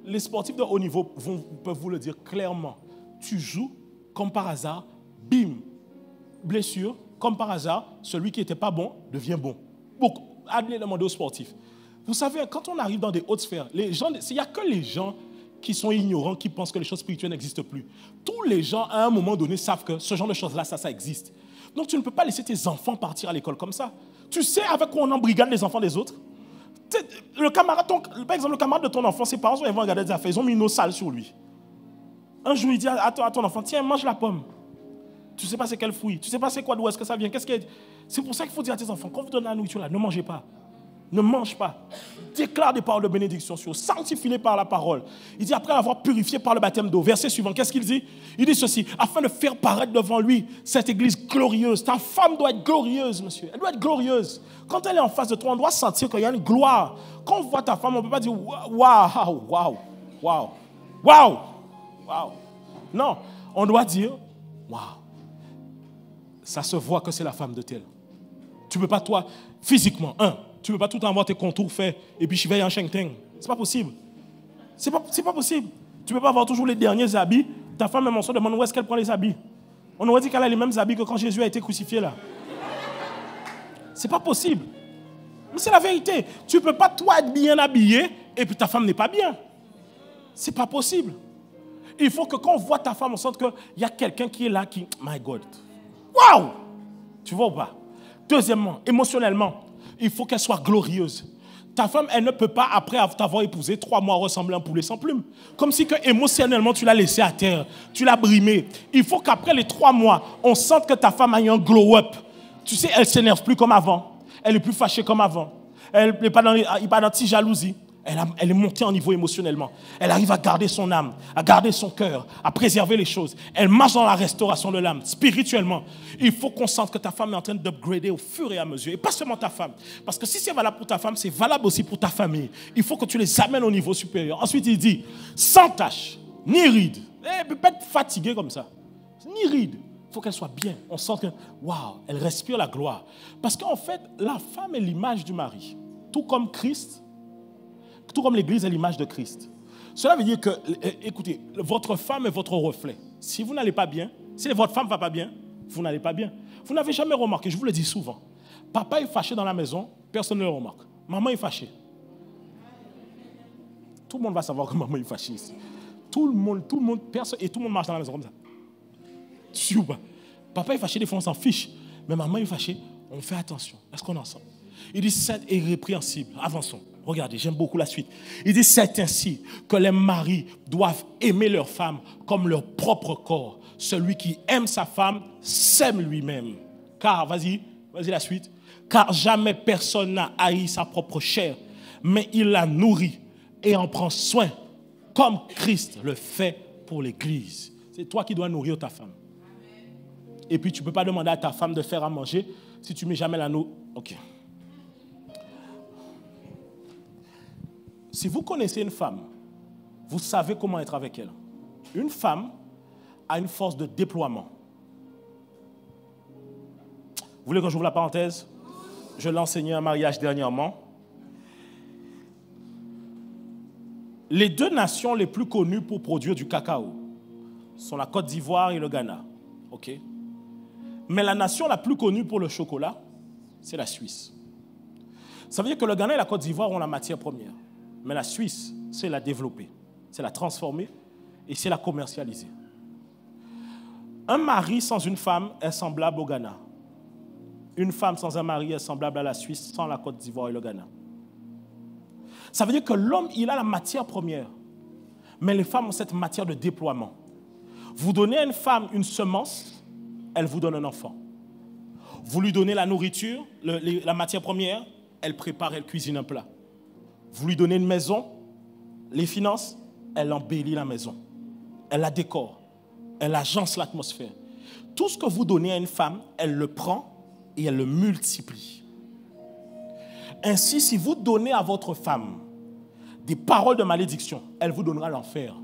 Les sportifs de haut niveau peuvent vous le dire clairement. Tu joues, comme par hasard, bim, blessure, comme par hasard, celui qui n'était pas bon devient bon. Beaucoup, allez demander aux sportifs. Vous savez, quand on arrive dans des hautes sphères, il n'y a que les gens qui sont ignorants, qui pensent que les choses spirituelles n'existent plus. Tous les gens, à un moment donné, savent que ce genre de choses-là, ça existe. Donc, tu ne peux pas laisser tes enfants partir à l'école comme ça. Tu sais avec quoi on embrigade les enfants des autres? Par exemple, le camarade de ton enfant, ses parents ils vont regarder des affaires, ils ont mis une eau sale sur lui. Un jour, il dit à ton enfant, tiens, mange la pomme. Tu ne sais pas c'est quel fruit, tu ne sais pas c'est quoi, d'où est-ce que ça vient. C'est pour ça qu'il faut dire à tes enfants, quand vous donnez la nourriture là, ne mangez pas. Ne mange pas. Déclare des paroles de bénédiction sur eux, sanctifie-les par la parole. Il dit, après l'avoir purifié par le baptême d'eau, verset suivant, qu'est-ce qu'il dit? Il dit ceci, afin de faire paraître devant lui cette église glorieuse. Ta femme doit être glorieuse, monsieur. Elle doit être glorieuse. Quand elle est en face de toi, on doit sentir qu'il y a une gloire. Quand on voit ta femme, on ne peut pas dire, waouh, waouh, waouh, waouh, waouh. Non, on doit dire, waouh. Ça se voit que c'est la femme de tel. Tu ne peux pas, toi, physiquement, tu ne peux pas tout avoir tes contours faits et puis je vais en cheng-teng. Ce n'est pas possible. Ce n'est pas possible. Tu ne peux pas avoir toujours les derniers habits. Ta femme, même en soi, demande où est-ce qu'elle prend les habits. On aurait dit qu'elle a les mêmes habits que quand Jésus a été crucifié là. Ce n'est pas possible. Mais c'est la vérité. Tu ne peux pas, toi, être bien habillé et puis ta femme n'est pas bien. Ce n'est pas possible. Il faut que quand on voit ta femme, on sente qu'il y a quelqu'un qui est là qui... My God. Waouh! Tu vois ou pas? Deuxièmement, émotionnellement, il faut qu'elle soit glorieuse. Ta femme, elle ne peut pas, après t'avoir épousé, 3 mois ressembler à un poulet sans plume. Comme si que émotionnellement, tu l'as laissé à terre, tu l'as brimé. Il faut qu'après les 3 mois, on sente que ta femme a eu un glow-up. Tu sais, elle ne s'énerve plus comme avant. Elle est plus fâchée comme avant. Elle n'est pas dans la petite jalousie. Elle est montée en niveau émotionnellement. Elle arrive à garder son âme, à garder son cœur, à préserver les choses. Elle marche dans la restauration de l'âme, spirituellement. Il faut qu'on sente que ta femme est en train d'upgrader au fur et à mesure. Et pas seulement ta femme. Parce que si c'est valable pour ta femme, c'est valable aussi pour ta famille. Il faut que tu les amènes au niveau supérieur. Ensuite, il dit, sans tache, ni ride. Elle ne peut pas être fatiguée comme ça. Ni ride. Il faut qu'elle soit bien. On sent que, waouh, elle respire la gloire. Parce qu'en fait, la femme est l'image du mari. Tout comme Christ, tout comme l'Église est l'image de Christ. Cela veut dire que, écoutez, votre femme est votre reflet. Si vous n'allez pas bien, si votre femme ne va pas bien, vous n'allez pas bien. Vous n'avez jamais remarqué, je vous le dis souvent, papa est fâché dans la maison, personne ne le remarque. Maman est fâchée. Tout le monde va savoir que maman est fâchée ici. Tout le monde, personne, et tout le monde marche dans la maison comme ça. Tu sais ou pas? Papa est fâché, des fois on s'en fiche. Mais maman est fâchée, on fait attention. Est-ce qu'on est ensemble? Il dit, c'est irrépréhensible. Avançons. Regardez, j'aime beaucoup la suite. Il dit, c'est ainsi que les maris doivent aimer leur femme comme leur propre corps. Celui qui aime sa femme s'aime lui-même. Car, vas-y la suite. Car jamais personne n'a haï sa propre chair, mais il la nourrit et en prend soin, comme Christ le fait pour l'Église. C'est toi qui dois nourrir ta femme. Et puis, tu ne peux pas demander à ta femme de faire à manger si tu ne mets jamais la nourriture. Ok. Si vous connaissez une femme, vous savez comment être avec elle. Une femme a une force de déploiement. Vous voulez que j'ouvre la parenthèse? Je l'ai enseigné à un mariage dernièrement. Les 2 nations les plus connues pour produire du cacao sont la Côte d'Ivoire et le Ghana. OK? Mais la nation la plus connue pour le chocolat, c'est la Suisse. Ça veut dire que le Ghana et la Côte d'Ivoire ont la matière première. Mais la Suisse, c'est la développer, c'est la transformer et c'est la commercialiser. Un mari sans une femme est semblable au Ghana. Une femme sans un mari est semblable à la Suisse sans la Côte d'Ivoire et le Ghana. Ça veut dire que l'homme, il a la matière première, mais les femmes ont cette matière de déploiement. Vous donnez à une femme une semence, elle vous donne un enfant. Vous lui donnez la nourriture, la matière première, elle prépare, elle cuisine un plat. Vous lui donnez une maison, les finances, elle embellit la maison. Elle la décore. Elle agence l'atmosphère. Tout ce que vous donnez à une femme, elle le prend et elle le multiplie. Ainsi, si vous donnez à votre femme des paroles de malédiction, elle vous donnera l'enfer.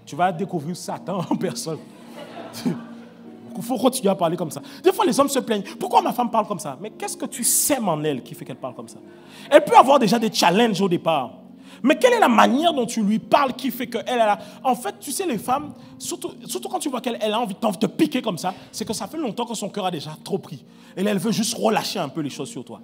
Tu vas découvrir Satan en personne. Il faut continuer à parler comme ça. Des fois, les hommes se plaignent. Pourquoi ma femme parle comme ça? Mais qu'est-ce que tu sèmes en elle qui fait qu'elle parle comme ça? Elle peut avoir déjà des challenges au départ. Mais quelle est la manière dont tu lui parles qui fait qu'elle a... En fait, tu sais, les femmes, surtout quand tu vois qu'elle a envie de te piquer comme ça, c'est que ça fait longtemps que son cœur a déjà trop pris. Et là, elle veut juste relâcher un peu les choses sur toi.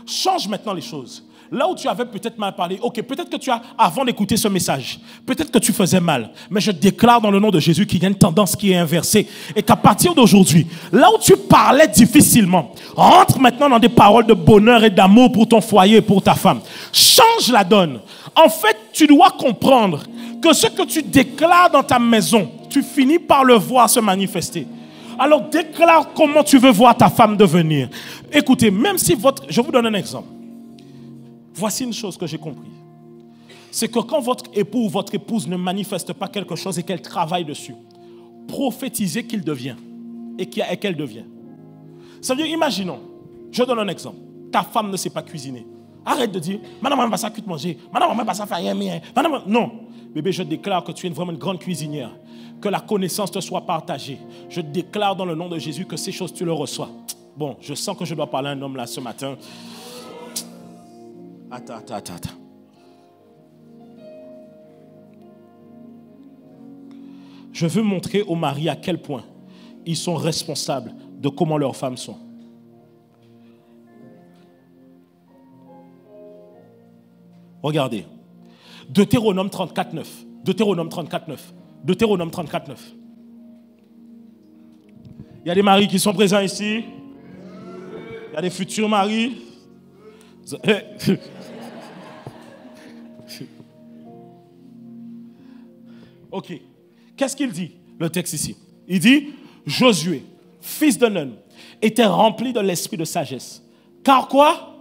Change maintenant les choses. Là où tu avais peut-être mal parlé, ok, peut-être que tu as, avant d'écouter ce message, peut-être que tu faisais mal, mais je déclare dans le nom de Jésus qu'il y a une tendance qui est inversée et qu'à partir d'aujourd'hui, là où tu parlais difficilement, rentre maintenant dans des paroles de bonheur et d'amour pour ton foyer et pour ta femme. Change la donne. En fait, tu dois comprendre que ce que tu déclares dans ta maison, tu finis par le voir se manifester. Alors déclare comment tu veux voir ta femme devenir. Écoutez, même si je vous donne un exemple. Voici une chose que j'ai compris. C'est que quand votre époux ou votre épouse ne manifeste pas quelque chose et qu'elle travaille dessus, prophétisez qu'il devient et qu'elle devient. Ça veut dire, imaginons, je donne un exemple. Ta femme ne sait pas cuisiner. Arrête de dire, madame, on va pas manger. Madame, on va pas faire rien. Non, bébé, je déclare que tu es vraiment une grande cuisinière. Que la connaissance te soit partagée. Je déclare dans le nom de Jésus que ces choses, tu le reçois. Bon, je sens que je dois parler à un homme là ce matin. Attends. Je veux montrer aux maris à quel point ils sont responsables de comment leurs femmes sont. Regardez. Deutéronome 34.9. Deutéronome 34.9. Il y a des maris qui sont présents ici. Il y a des futurs maris. Ok. Qu'est-ce qu'il dit, le texte ici? Il dit, Josué, fils de Nun, était rempli de l'esprit de sagesse. Car quoi?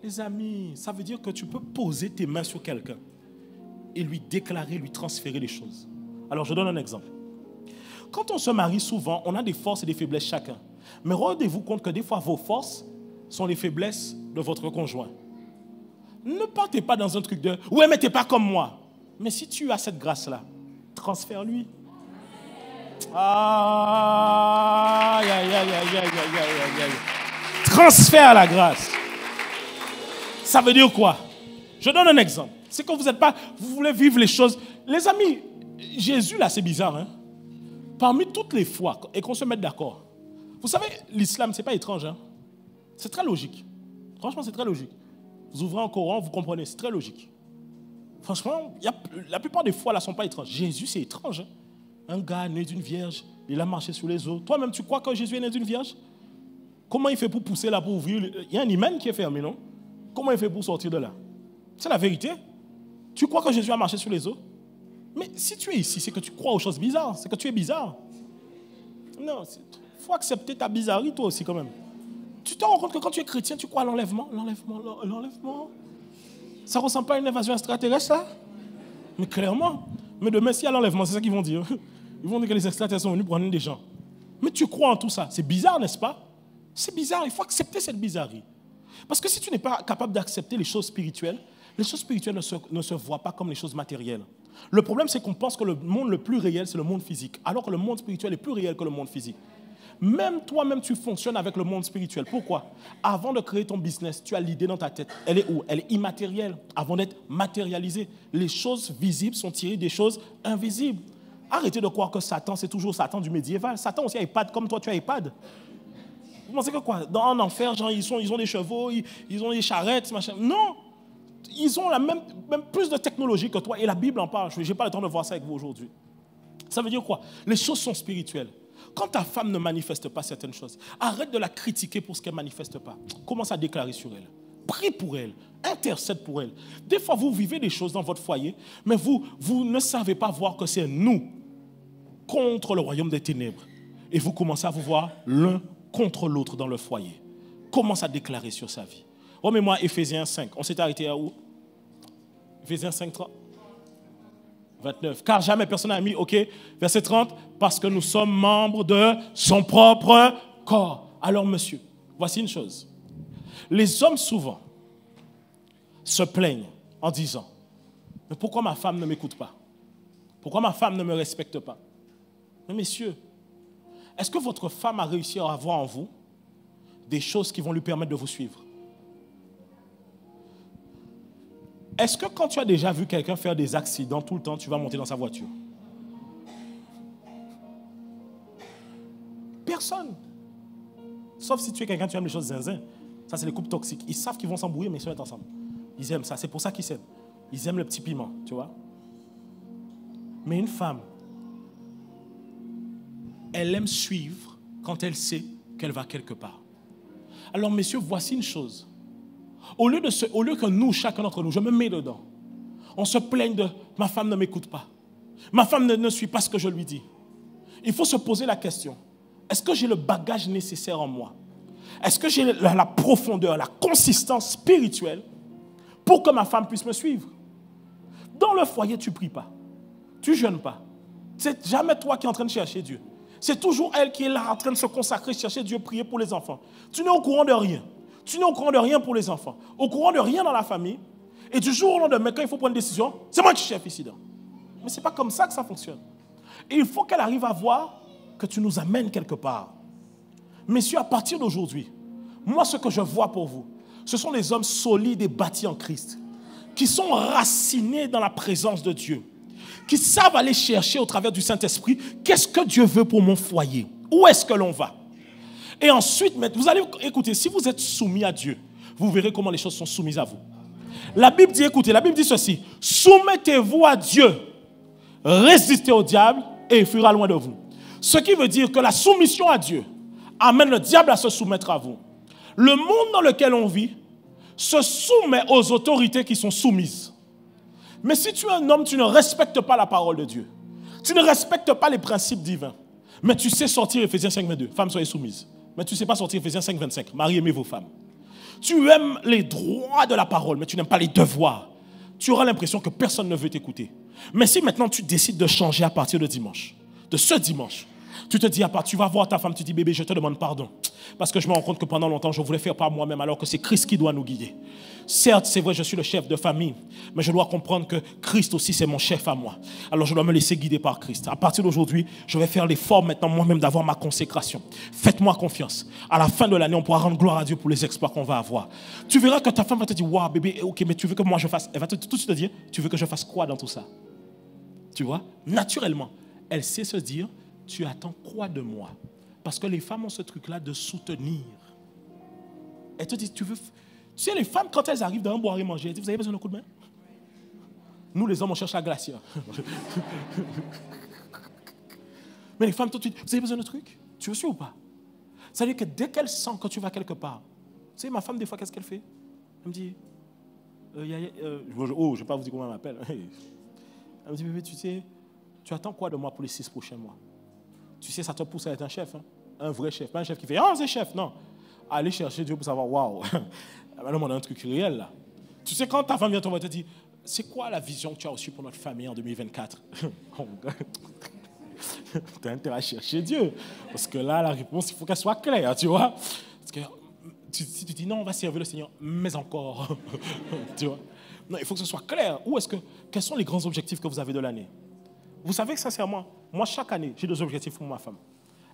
Les amis, ça veut dire que tu peux poser tes mains sur quelqu'un et lui déclarer, lui transférer les choses. Alors, je donne un exemple. Quand on se marie souvent, on a des forces et des faiblesses chacun. Mais rendez-vous compte que des fois, vos forces sont les faiblesses de votre conjoint. Ne partez pas dans un truc de « Ouais, mais t'es pas comme moi ». Mais si tu as cette grâce-là, transfère-lui. Transfère la grâce. Ça veut dire quoi? Je donne un exemple. C'est que vous voulez vivre les choses. Les amis, Jésus là, c'est bizarre. Hein? Parmi toutes les fois, et qu'on se mette d'accord. Vous savez, l'islam, c'est pas étrange. Hein? C'est très logique. Franchement, c'est très logique. Vous ouvrez un Coran, vous comprenez, c'est très logique. Franchement, la plupart des fois, là, ne sont pas étranges. Jésus, c'est étrange. Hein? Un gars né d'une vierge, il a marché sur les eaux. Toi-même, tu crois que Jésus est né d'une vierge? Comment il fait pour pousser là, pour ouvrir? Il y a un hymen qui est fermé, non? Comment il fait pour sortir de là? C'est la vérité. Tu crois que Jésus a marché sur les eaux? Mais si tu es ici, c'est que tu crois aux choses bizarres. C'est que tu es bizarre. Non, il faut accepter ta bizarrerie, toi aussi, quand même. Tu te rends compte que quand tu es chrétien, tu crois à l'enlèvement? L'enlèvement. Ça ne ressemble pas à une invasion extraterrestre, ça? Mais clairement. Mais demain, s'il y a l'enlèvement, c'est ça qu'ils vont dire. Ils vont dire que les extraterrestres sont venus prendre des gens. Mais tu crois en tout ça. C'est bizarre, n'est-ce pas? C'est bizarre. Il faut accepter cette bizarrerie. Parce que si tu n'es pas capable d'accepter les choses spirituelles ne se voient pas comme les choses matérielles. Le problème, c'est qu'on pense que le monde le plus réel, c'est le monde physique. Alors que le monde spirituel est plus réel que le monde physique. Même toi-même, tu fonctionnes avec le monde spirituel. Pourquoi? Avant de créer ton business, tu as l'idée dans ta tête. Elle est où? Elle est immatérielle. Avant d'être matérialisée, les choses visibles sont tirées des choses invisibles. Arrêtez de croire que Satan, c'est toujours Satan du médiéval. Satan aussi a iPad comme toi, tu as iPad. Vous pensez que quoi? En enfer, genre, ils ont des chevaux, ils ont des charrettes, machin. Non! Ils ont même plus de technologie que toi. Et la Bible en parle. Je n'ai pas le temps de voir ça avec vous aujourd'hui. Ça veut dire quoi? Les choses sont spirituelles. Quand ta femme ne manifeste pas certaines choses, arrête de la critiquer pour ce qu'elle ne manifeste pas. Commence à déclarer sur elle. Prie pour elle. Intercède pour elle. Des fois, vous vivez des choses dans votre foyer, mais vous ne savez pas voir que c'est nous contre le royaume des ténèbres. Et vous commencez à vous voir l'un contre l'autre dans le foyer. Commence à déclarer sur sa vie. Remets-moi Éphésiens 5. On s'est arrêté à où? Éphésiens 5, 30. 29. Car jamais personne n'a mis, ok, verset 30, parce que nous sommes membres de son propre corps. Alors, monsieur, voici une chose. Les hommes, souvent, se plaignent en disant, mais pourquoi ma femme ne m'écoute pas? Pourquoi ma femme ne me respecte pas? Mais messieurs, est-ce que votre femme a réussi à avoir en vous des choses qui vont lui permettre de vous suivre? Est-ce que quand tu as déjà vu quelqu'un faire des accidents tout le temps, tu vas monter dans sa voiture? Personne. Sauf si tu es quelqu'un, tu aimes les choses zinzin. Ça, c'est les couples toxiques. Ils savent qu'ils vont s'embrouiller, mais ils se mettent ensemble. Ils aiment ça. C'est pour ça qu'ils s'aiment. Ils aiment le petit piment, tu vois. Mais une femme, elle aime suivre quand elle sait qu'elle va quelque part. Alors, messieurs, voici une chose. Au lieu que nous, chacun d'entre nous, je me mets dedans, on se plaigne de « ma femme ne m'écoute pas, ma femme ne suit pas ce que je lui dis ». Il faut se poser la question, est-ce que j'ai le bagage nécessaire en moi? Est-ce que j'ai la profondeur, la consistance spirituelle pour que ma femme puisse me suivre? Dans le foyer, tu ne pries pas, tu ne jeûnes pas. C'est jamais toi qui es en train de chercher Dieu. C'est toujours elle qui est là en train de se consacrer, chercher Dieu, prier pour les enfants. Tu n'es au courant de rien. Tu n'es au courant de rien pour les enfants, au courant de rien dans la famille. Et du jour au lendemain, quand il faut prendre une décision, c'est moi qui suis chef ici. Mais ce n'est pas comme ça que ça fonctionne. Et il faut qu'elle arrive à voir que tu nous amènes quelque part. Messieurs, à partir d'aujourd'hui, moi, ce que je vois pour vous, ce sont des hommes solides et bâtis en Christ, qui sont racinés dans la présence de Dieu, qui savent aller chercher au travers du Saint-Esprit, qu'est-ce que Dieu veut pour mon foyer? Où est-ce que l'on va? Et ensuite, vous allez écouter, si vous êtes soumis à Dieu, vous verrez comment les choses sont soumises à vous. La Bible dit, écoutez, la Bible dit ceci, soumettez-vous à Dieu, résistez au diable et il fuira loin de vous. Ce qui veut dire que la soumission à Dieu amène le diable à se soumettre à vous. Le monde dans lequel on vit se soumet aux autorités qui sont soumises. Mais si tu es un homme, tu ne respectes pas la parole de Dieu. Tu ne respectes pas les principes divins. Mais tu sais sortir Éphésiens 5, 22. Femmes, soyez soumises. Mais tu ne sais pas sortir Éphésiens 5, 25. Marie, aimez vos femmes. Tu aimes les droits de la parole, mais tu n'aimes pas les devoirs. Tu auras l'impression que personne ne veut t'écouter. Mais si maintenant tu décides de changer à partir de dimanche, de ce dimanche, tu te dis, tu vas voir ta femme, tu dis, bébé, je te demande pardon. Parce que je me rends compte que pendant longtemps, je voulais faire par moi-même, alors que c'est Christ qui doit nous guider. Certes, c'est vrai, je suis le chef de famille, mais je dois comprendre que Christ aussi, c'est mon chef à moi. Alors, je dois me laisser guider par Christ. À partir d'aujourd'hui, je vais faire l'effort maintenant moi-même d'avoir ma consécration. Faites-moi confiance. À la fin de l'année, on pourra rendre gloire à Dieu pour les exploits qu'on va avoir. Tu verras que ta femme va te dire, waouh, bébé, ok, mais tu veux que moi je fasse... Elle va tout de suite te dire, tu veux que je fasse quoi dans tout ça? Tu vois? Naturellement, elle sait se dire, tu attends quoi de moi? Parce que les femmes ont ce truc-là de soutenir. Elles te disent, tu sais, les femmes, quand elles arrivent dans un boire et manger, elles disent, vous avez besoin d'un coup de main? Nous, les hommes, on cherche la glacière. Mais les femmes, tout de suite, vous avez besoin de truc? Tu veux suivre ou pas? Ça veut dire que dès qu'elle sent que tu vas quelque part, tu sais, ma femme, des fois, qu'est-ce qu'elle fait? Elle me dit, je ne vais pas vous dire comment elle m'appelle. Elle me dit, bébé, tu sais, tu attends quoi de moi pour les 6 prochains mois? Tu sais, ça te pousse à être un chef, hein? Un vrai chef, pas un chef qui fait, ah, c'est chef, non. Aller chercher Dieu pour savoir, waouh, maintenant on a un truc réel là. Tu sais, quand ta femme vient te dire, c'est quoi la vision que tu as reçue pour notre famille en 2024? Tu as intérêt à chercher Dieu. Parce que là, la réponse, il faut qu'elle soit claire, tu vois. Parce que si tu dis, non, on va servir le Seigneur, mais encore, tu vois. Non, il faut que ce soit clair. Quels sont les grands objectifs que vous avez de l'année? Vous savez que sincèrement, moi, chaque année, j'ai des objectifs pour ma femme.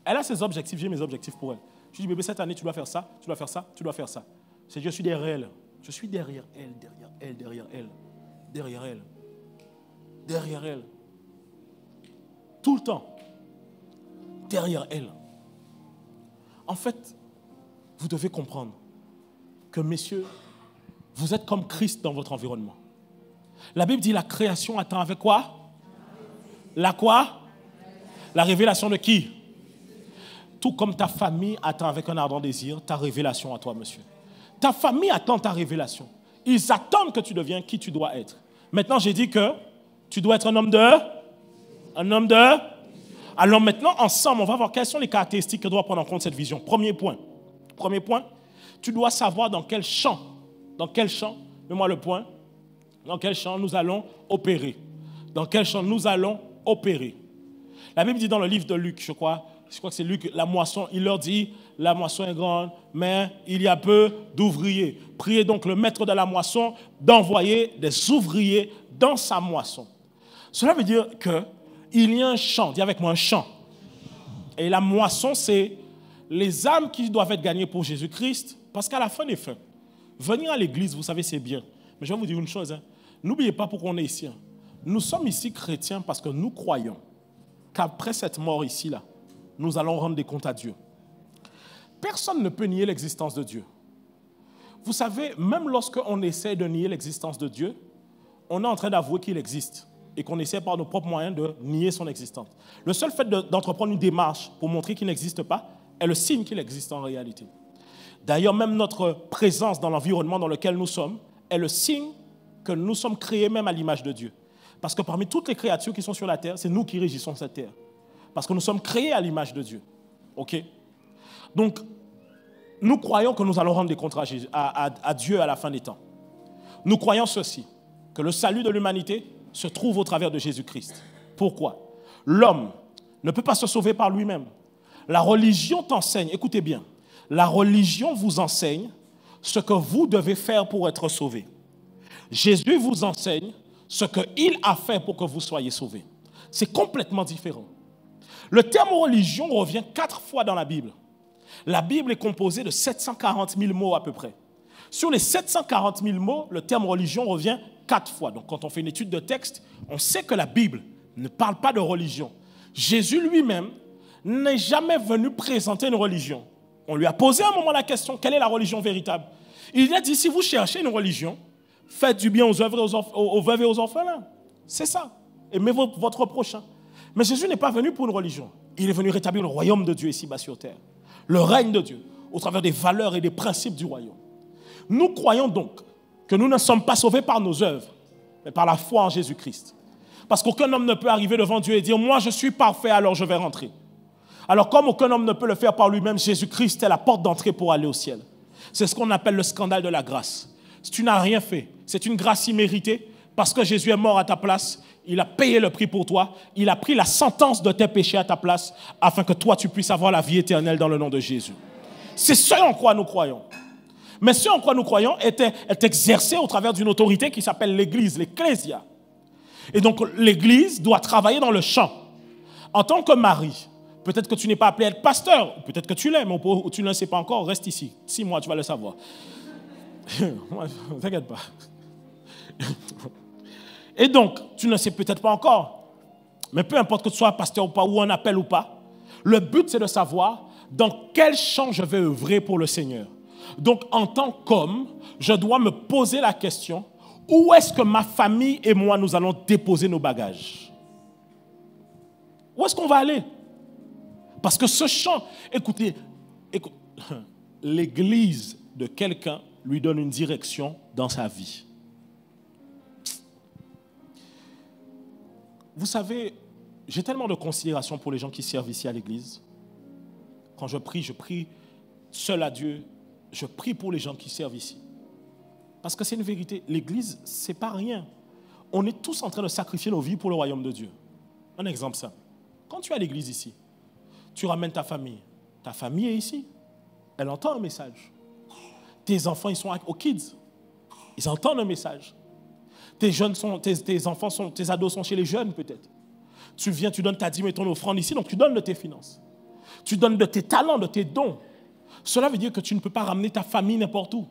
Elle a ses objectifs, j'ai mes objectifs pour elle. Je dis, bébé, cette année, tu dois faire ça, tu dois faire ça, tu dois faire ça. C'est je suis derrière elle. Je suis derrière elle, derrière elle, derrière elle, derrière elle, derrière elle. Tout le temps. Derrière elle. En fait, vous devez comprendre que, messieurs, vous êtes comme Christ dans votre environnement. La Bible dit la création attend avec quoi? La quoi? La révélation de qui? Tout comme ta famille attend avec un ardent désir ta révélation à toi, monsieur. Ta famille attend ta révélation. Ils attendent que tu deviennes qui tu dois être. Maintenant, j'ai dit que tu dois être un homme de... Alors maintenant, ensemble, on va voir quelles sont les caractéristiques que doit prendre en compte cette vision. Premier point, tu dois savoir dans quel champ, mets-moi le point, Dans quel champ nous allons opérer? Dans quel champ nous allons opérer? La Bible dit dans le livre de Luc, je crois que c'est Luc, la moisson, il leur dit, la moisson est grande, mais il y a peu d'ouvriers. Priez donc le maître de la moisson d'envoyer des ouvriers dans sa moisson. Cela veut dire qu'il y a un champ, dis avec moi un champ. Et la moisson, c'est les âmes qui doivent être gagnées pour Jésus-Christ, parce qu'à la fin des fins, venir à l'église, vous savez, c'est bien. Mais je vais vous dire une chose, hein. N'oubliez pas pourquoi on est ici. Hein. Nous sommes ici chrétiens parce que nous croyons qu'après cette mort ici-là, nous allons rendre des comptes à Dieu. Personne ne peut nier l'existence de Dieu. Vous savez, même lorsqu'on essaie de nier l'existence de Dieu, on est en train d'avouer qu'il existe et qu'on essaie par nos propres moyens de nier son existence. Le seul fait d'entreprendre une démarche pour montrer qu'il n'existe pas est le signe qu'il existe en réalité. D'ailleurs, même notre présence dans l'environnement dans lequel nous sommes est le signe que nous sommes créés même à l'image de Dieu. Parce que parmi toutes les créatures qui sont sur la terre, c'est nous qui régissons cette terre. Parce que nous sommes créés à l'image de Dieu. OK? Donc, nous croyons que nous allons rendre des comptes à Dieu à la fin des temps. Nous croyons ceci, que le salut de l'humanité se trouve au travers de Jésus-Christ. Pourquoi? L'homme ne peut pas se sauver par lui-même. La religion t'enseigne, écoutez bien, la religion vous enseigne ce que vous devez faire pour être sauvé. Jésus vous enseigne ce qu'il a fait pour que vous soyez sauvés. C'est complètement différent. Le terme religion revient 4 fois dans la Bible. La Bible est composée de 740 000 mots à peu près. Sur les 740 000 mots, le terme religion revient 4 fois. Donc quand on fait une étude de texte, on sait que la Bible ne parle pas de religion. Jésus lui-même n'est jamais venu présenter une religion. On lui a posé à un moment la question, quelle est la religion véritable? Il a dit, si vous cherchez une religion, faites du bien aux veuves et aux orphelins. C'est ça. Aimez votre prochain. Mais Jésus n'est pas venu pour une religion. Il est venu rétablir le royaume de Dieu ici-bas sur terre. Le règne de Dieu, au travers des valeurs et des principes du royaume. Nous croyons donc que nous ne sommes pas sauvés par nos œuvres, mais par la foi en Jésus-Christ. Parce qu'aucun homme ne peut arriver devant Dieu et dire « Moi, je suis parfait, alors je vais rentrer ». Alors, comme aucun homme ne peut le faire par lui-même, Jésus-Christ est la porte d'entrée pour aller au ciel. C'est ce qu'on appelle le scandale de la grâce. Si tu n'as rien fait, c'est une grâce imméritée, parce que Jésus est mort à ta place, il a payé le prix pour toi, il a pris la sentence de tes péchés à ta place, afin que toi, tu puisses avoir la vie éternelle dans le nom de Jésus. C'est ce en quoi nous croyons. Mais ce en quoi nous croyons est exercé au travers d'une autorité qui s'appelle l'Église, l'Ecclésia. Et donc, l'Église doit travailler dans le champ. En tant que mari, peut-être que tu n'es pas appelé à être pasteur, peut-être que tu l'es, mais tu ne le sais pas encore, reste ici. 6 mois, tu vas le savoir. Ne t'inquiète pas. Et donc, tu ne sais peut-être pas encore, mais peu importe que tu sois pasteur ou pas, ou un appel ou pas, le but c'est de savoir dans quel champ je vais œuvrer pour le Seigneur. Donc, en tant qu'homme, je dois me poser la question, où est-ce que ma famille et moi, nous allons déposer nos bagages? Où est-ce qu'on va aller? Parce que ce champ, écoutez, l'église de quelqu'un lui donne une direction dans sa vie. Vous savez, j'ai tellement de considération pour les gens qui servent ici à l'église. Quand je prie seul à Dieu. Je prie pour les gens qui servent ici. Parce que c'est une vérité. L'église, ce n'est pas rien. On est tous en train de sacrifier nos vies pour le royaume de Dieu. Un exemple simple. Quand tu es à l'église ici, tu ramènes ta famille. Ta famille est ici. Elle entend un message. Tes enfants, ils sont aux kids. Ils entendent un message. Tes ados sont chez les jeunes peut-être. Tu viens, tu donnes ta dîme et ton offrande ici, donc tu donnes de tes finances. Tu donnes de tes talents, de tes dons. Cela veut dire que tu ne peux pas ramener ta famille n'importe où.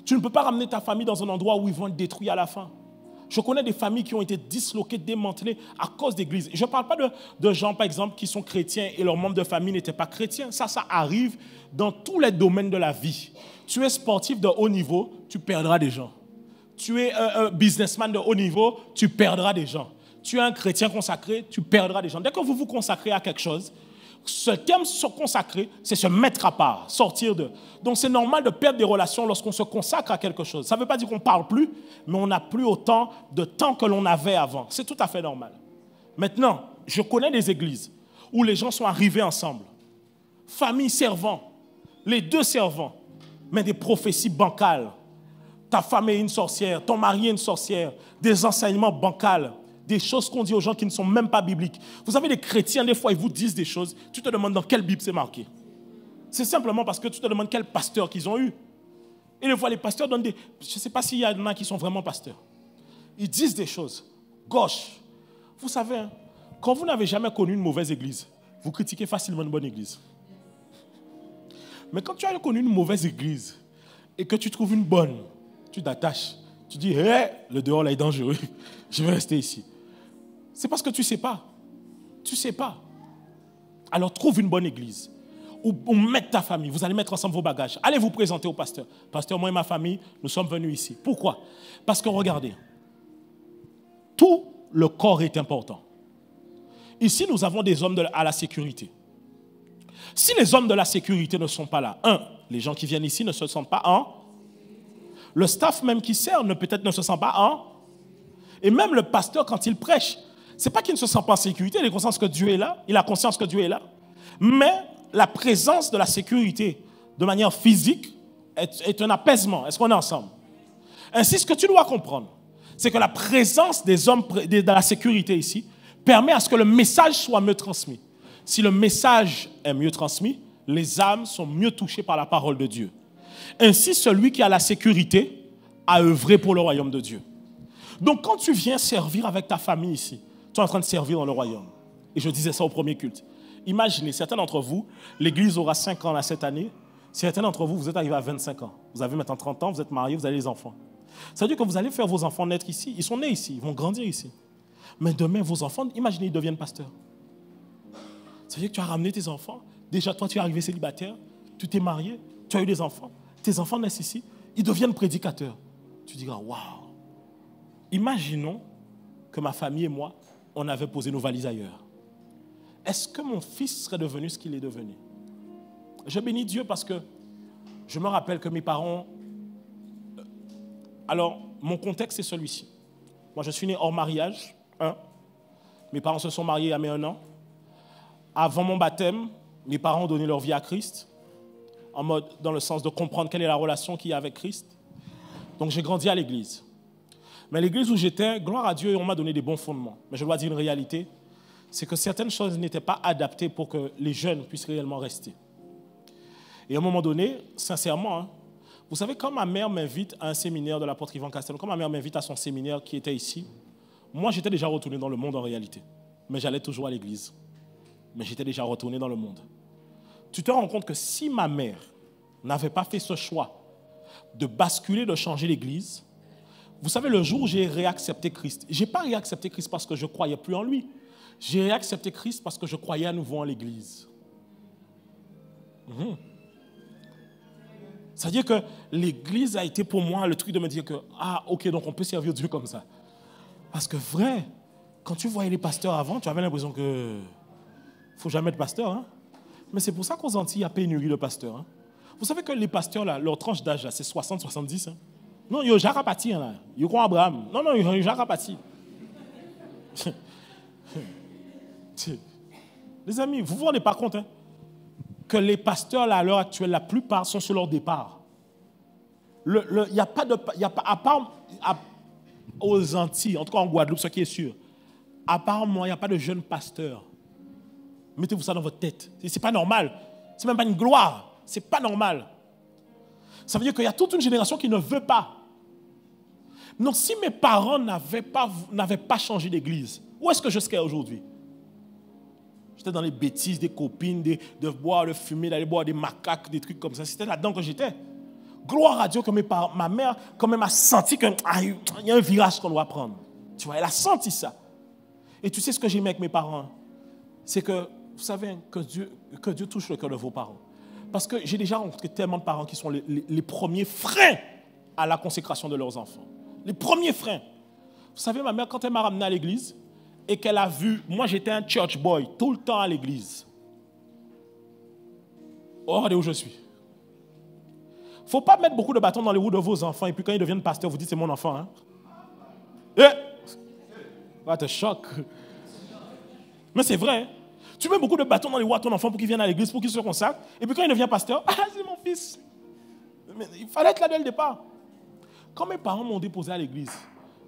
Tu ne peux pas ramener ta famille dans un endroit où ils vont être détruits à la fin. Je connais des familles qui ont été disloquées, démantelées à cause d'église. Je ne parle pas de gens, par exemple, qui sont chrétiens et leurs membres de famille n'étaient pas chrétiens. Ça arrive dans tous les domaines de la vie. Tu es sportif de haut niveau, tu perdras des gens. Tu es un businessman de haut niveau, tu perdras des gens. Tu es un chrétien consacré, tu perdras des gens. Dès que vous vous consacrez à quelque chose, ce terme se consacrer, c'est se mettre à part, sortir de. Donc c'est normal de perdre des relations lorsqu'on se consacre à quelque chose. Ça ne veut pas dire qu'on ne parle plus, mais on n'a plus autant de temps que l'on avait avant. C'est tout à fait normal. Maintenant, je connais des églises où les gens sont arrivés ensemble. Famille servant, les deux servants, mais des prophéties bancales. ta femme est une sorcière, ton mari est une sorcière, des enseignements bancals, des choses qu'on dit aux gens qui ne sont même pas bibliques. Vous savez, les chrétiens, des fois, ils vous disent des choses, tu te demandes dans quelle Bible c'est marqué. C'est simplement parce que tu te demandes quel pasteur qu'ils ont eu. Et des fois, les pasteurs donnent des... Je ne sais pas s'il y en a qui sont vraiment pasteurs. Ils disent des choses. Gauche. Vous savez, hein, quand vous n'avez jamais connu une mauvaise église, vous critiquez facilement une bonne église. Mais quand tu as connu une mauvaise église et que tu trouves une bonne, tu t'attaches. Tu dis, hey, le dehors là est dangereux. Je vais rester ici. C'est parce que tu ne sais pas. Tu ne sais pas. Alors trouve une bonne église. Ou mette ta famille. Vous allez mettre ensemble vos bagages. Allez vous présenter au pasteur. Pasteur, moi et ma famille, nous sommes venus ici. Pourquoi? Parce que regardez, tout le corps est important. Ici, nous avons des hommes à la sécurité. Si les hommes de la sécurité ne sont pas là, les gens qui viennent ici ne se sentent pas en. Le staff même qui sert peut-être ne se sent pas en. Et même le pasteur, quand il prêche, ce n'est pas qu'il ne se sent pas en sécurité, il a conscience que Dieu est là, il a conscience que Dieu est là. Mais la présence de la sécurité de manière physique est un apaisement. Est-ce qu'on est ensemble? Ainsi, ce que tu dois comprendre, c'est que la présence des hommes de la sécurité ici permet à ce que le message soit mieux transmis. Si le message est mieux transmis, les âmes sont mieux touchées par la parole de Dieu. Ainsi, celui qui a la sécurité a œuvré pour le royaume de Dieu. Donc, quand tu viens servir avec ta famille ici, tu es en train de servir dans le royaume. Et je disais ça au premier culte. Imaginez, certains d'entre vous, l'église aura 5 ans là, cette année. Certains d'entre vous, vous êtes arrivés à 25 ans. Vous avez maintenant 30 ans, vous êtes mariés, vous avez les enfants. Ça veut dire que vous allez faire vos enfants naître ici. Ils sont nés ici, ils vont grandir ici. Mais demain, vos enfants, imaginez, ils deviennent pasteurs. Ça veut dire que tu as ramené tes enfants. Déjà, toi, tu es arrivé célibataire, tu t'es marié, tu as eu des enfants. Tes enfants naissent ici, ils deviennent prédicateurs. Tu diras, waouh! Imaginons que ma famille et moi, on avait posé nos valises ailleurs. Est-ce que mon fils serait devenu ce qu'il est devenu? Je bénis Dieu parce que je me rappelle que mes parents... Alors, mon contexte est celui-ci. Moi, je suis né hors mariage, Mes parents se sont mariés il y a 1 an. Avant mon baptême, mes parents ont donné leur vie à Christ, dans le sens de comprendre quelle est la relation qu'il y a avec Christ. Donc, j'ai grandi à l'église. Mais l'église où j'étais, gloire à Dieu, on m'a donné des bons fondements. Mais je dois dire une réalité, c'est que certaines choses n'étaient pas adaptées pour que les jeunes puissent réellement rester. Et à un moment donné, sincèrement, vous savez, quand ma mère m'invite à un séminaire de l'apôtre Yvan Castelnau, quand ma mère m'invite à son séminaire qui était ici, moi j'étais déjà retourné dans le monde en réalité. Mais j'allais toujours à l'église. Mais j'étais déjà retourné dans le monde. Tu te rends compte que si ma mère n'avait pas fait ce choix de basculer, de changer l'église, vous savez, le jour où j'ai réaccepté Christ, je n'ai pas réaccepté Christ parce que je ne croyais plus en lui. J'ai réaccepté Christ parce que je croyais à nouveau en l'église. C'est-à-dire que l'église a été pour moi le truc de me dire que, ok, donc on peut servir Dieu comme ça. Parce que vrai, quand tu voyais les pasteurs avant, tu avais l'impression que il ne faut jamais être pasteur. Mais c'est pour ça qu'aux Antilles, il y a pénurie de pasteurs. Vous savez que les pasteurs, là, leur tranche d'âge, là, c'est 60-70. Non, il y a Jacques Apathy, là. Il y a Abraham. Non, il y a Jacques Apathy. Les amis, vous ne vous rendez pas compte que les pasteurs, là, à l'heure actuelle, la plupart sont sur leur départ. Il n'y a pas de... à part aux Antilles, en tout cas en Guadeloupe, ce qui est sûr, à part moi, il n'y a pas de jeunes pasteurs. Mettez-vous ça dans votre tête. Ce n'est pas normal. Ce n'est même pas une gloire. Ce n'est pas normal. Ça veut dire qu'il y a toute une génération qui ne veut pas. Donc, si mes parents n'avaient pas changé d'église, où est-ce que je serais aujourd'hui? J'étais dans les bêtises des copines, de boire, de fumer, d'aller boire des macaques, des trucs comme ça. C'était là-dedans que j'étais. Gloire à Dieu que ma mère, quand même, a senti qu'il y a un virage qu'on doit prendre. Tu vois, elle a senti ça. Et tu sais ce que j'aimais avec mes parents? C'est que, vous savez, que Dieu touche le cœur de vos parents. Parce que j'ai déjà rencontré tellement de parents qui sont les premiers freins à la consécration de leurs enfants. Les premiers freins. Vous savez, ma mère, quand elle m'a ramené à l'église, et qu'elle a vu, moi j'étais un church boy, tout le temps à l'église. Oh, regardez où je suis. Il ne faut pas mettre beaucoup de bâtons dans les roues de vos enfants, et puis quand ils deviennent pasteurs, vous dites c'est mon enfant. What a shock. Mais c'est vrai. Tu mets beaucoup de bâtons dans les roues à ton enfant pour qu'il vienne à l'église, pour qu'il se consacre, et puis quand il devient pasteur, c'est mon fils. Mais il fallait être là dès le départ. Quand mes parents m'ont déposé à l'église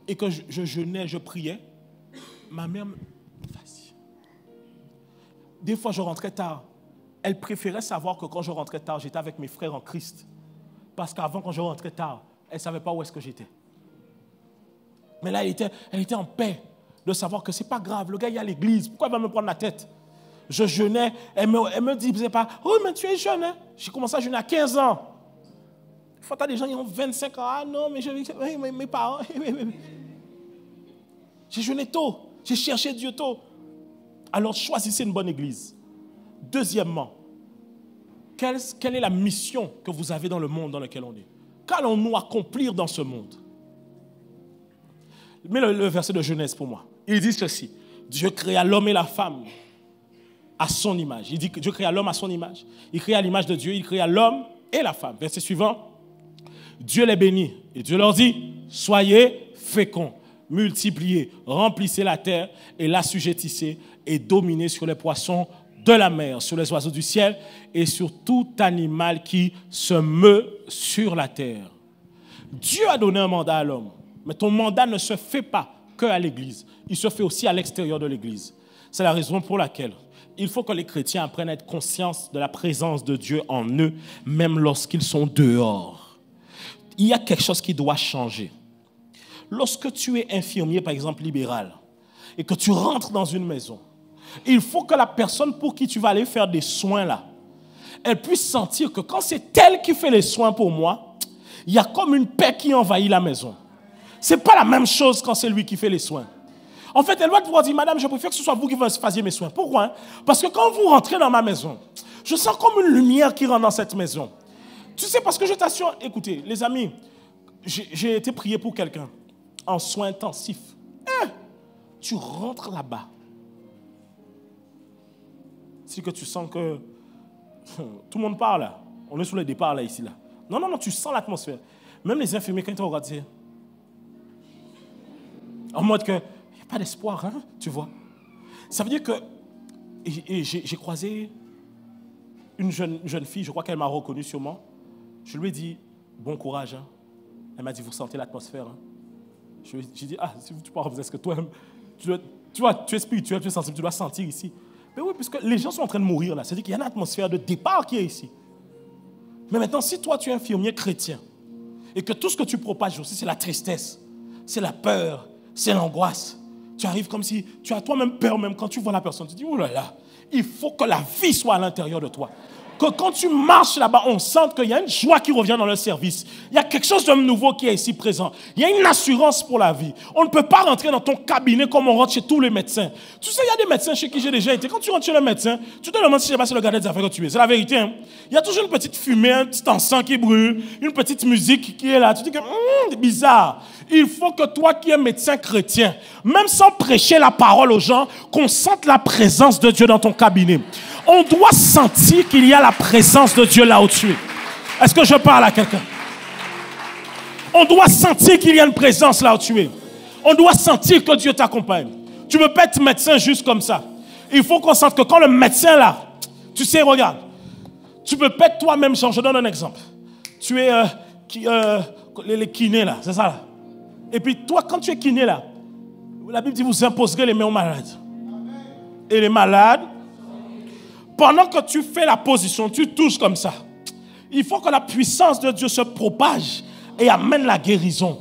et que je jeûnais, je priais, ma mère me... Vas-y. Des fois, je rentrais tard. Elle préférait savoir que quand je rentrais tard, j'étais avec mes frères en Christ. Parce qu'avant, quand je rentrais tard, elle ne savait pas où est-ce que j'étais. Mais là, elle était en paix de savoir que ce n'est pas grave. Le gars, il est à l'église. Pourquoi il va me prendre la tête? Je jeûnais. Elle me disait pas, oh, mais tu es jeune. Hein? J'ai commencé à jeûner à 15 ans. Des fois, tu as des gens qui ont 25 ans. Ah non, mais mes parents. J'ai jeûné tôt. J'ai cherché Dieu tôt. Alors, choisissez une bonne église. Deuxièmement, quelle est la mission que vous avez dans le monde dans lequel on est? Qu'allons-nous accomplir dans ce monde? Mets le verset de Genèse pour moi. Il dit ceci. Dieu créa l'homme et la femme à son image. Il dit que Dieu créa l'homme à son image. Il créa l'image de Dieu. Il créa l'homme et la femme. Verset suivant. Dieu les bénit. Et Dieu leur dit, soyez féconds, multipliez, remplissez la terre et l'assujettissez et dominez sur les poissons de la mer, sur les oiseaux du ciel et sur tout animal qui se meut sur la terre. Dieu a donné un mandat à l'homme, mais ton mandat ne se fait pas qu'à l'église, il se fait aussi à l'extérieur de l'église. C'est la raison pour laquelle il faut que les chrétiens apprennent à être conscients de la présence de Dieu en eux, même lorsqu'ils sont dehors. Il y a quelque chose qui doit changer. Lorsque tu es infirmier, par exemple libéral, et que tu rentres dans une maison, il faut que la personne pour qui tu vas aller faire des soins là, elle puisse sentir que quand c'est elle qui fait les soins pour moi, il y a comme une paix qui envahit la maison. Ce n'est pas la même chose quand c'est lui qui fait les soins. En fait, elle va pouvoir dire, madame, je préfère que ce soit vous qui fassiez mes soins. Pourquoi? Parce que quand vous rentrez dans ma maison, je sens comme une lumière qui rentre dans cette maison. Tu sais, parce que je t'assure, écoutez, les amis, j'ai été prié pour quelqu'un en soins intensifs. Tu rentres là-bas. Si que tu sens que tout le monde parle là. On est sur le départ là, ici là. Non, tu sens l'atmosphère. Même les infirmiers, quand ils te regardent, dire en mode que il n'y a pas d'espoir, hein, tu vois. Ça veut dire que j'ai croisé une jeune fille, je crois qu'elle m'a reconnu sûrement. Je lui ai dit, bon courage. Hein. Elle m'a dit, vous sentez l'atmosphère. Hein. J'ai dit, si tu parles, est-ce que toi-même, tu es spirituel, tu es sensible, tu dois sentir ici. Mais oui, puisque les gens sont en train de mourir là. C'est-à-dire qu'il y a une atmosphère de départ qui est ici. Mais maintenant, si toi, tu es infirmier chrétien, et que tout ce que tu propages aussi, c'est la tristesse, c'est la peur, c'est l'angoisse, tu arrives comme si tu as toi-même peur, même quand tu vois la personne, tu dis, oh là là, il faut que la vie soit à l'intérieur de toi. Que quand tu marches là-bas, on sente qu'il y a une joie qui revient dans le service. Il y a quelque chose de nouveau qui est ici présent. Il y a une assurance pour la vie. On ne peut pas rentrer dans ton cabinet comme on rentre chez tous les médecins. Tu sais, il y a des médecins chez qui j'ai déjà été. Quand tu rentres chez le médecin, tu te demandes si c'est le gardien des affaires que tu es. C'est la vérité. Hein? Il y a toujours une petite fumée, un petit encens qui brûle, une petite musique qui est là. Tu dis que c'est bizarre. Il faut que toi qui es médecin chrétien, même sans prêcher la parole aux gens, qu'on sente la présence de Dieu dans ton cabinet. On doit sentir qu'il y a la présence de Dieu là où tu es. Est-ce que je parle à quelqu'un? On doit sentir qu'il y a une présence là où tu es. On doit sentir que Dieu t'accompagne. Tu ne peux pas être médecin juste comme ça. Il faut qu'on sente que quand le médecin là, tu sais, regarde, tu peux pas être toi-même, je donne un exemple. Tu es les kinés là, c'est ça là. Et puis toi, quand tu es kiné là, la Bible dit vous imposerez les mains aux malades. Et les malades, pendant que tu fais la position, tu touches comme ça. Il faut que la puissance de Dieu se propage et amène la guérison.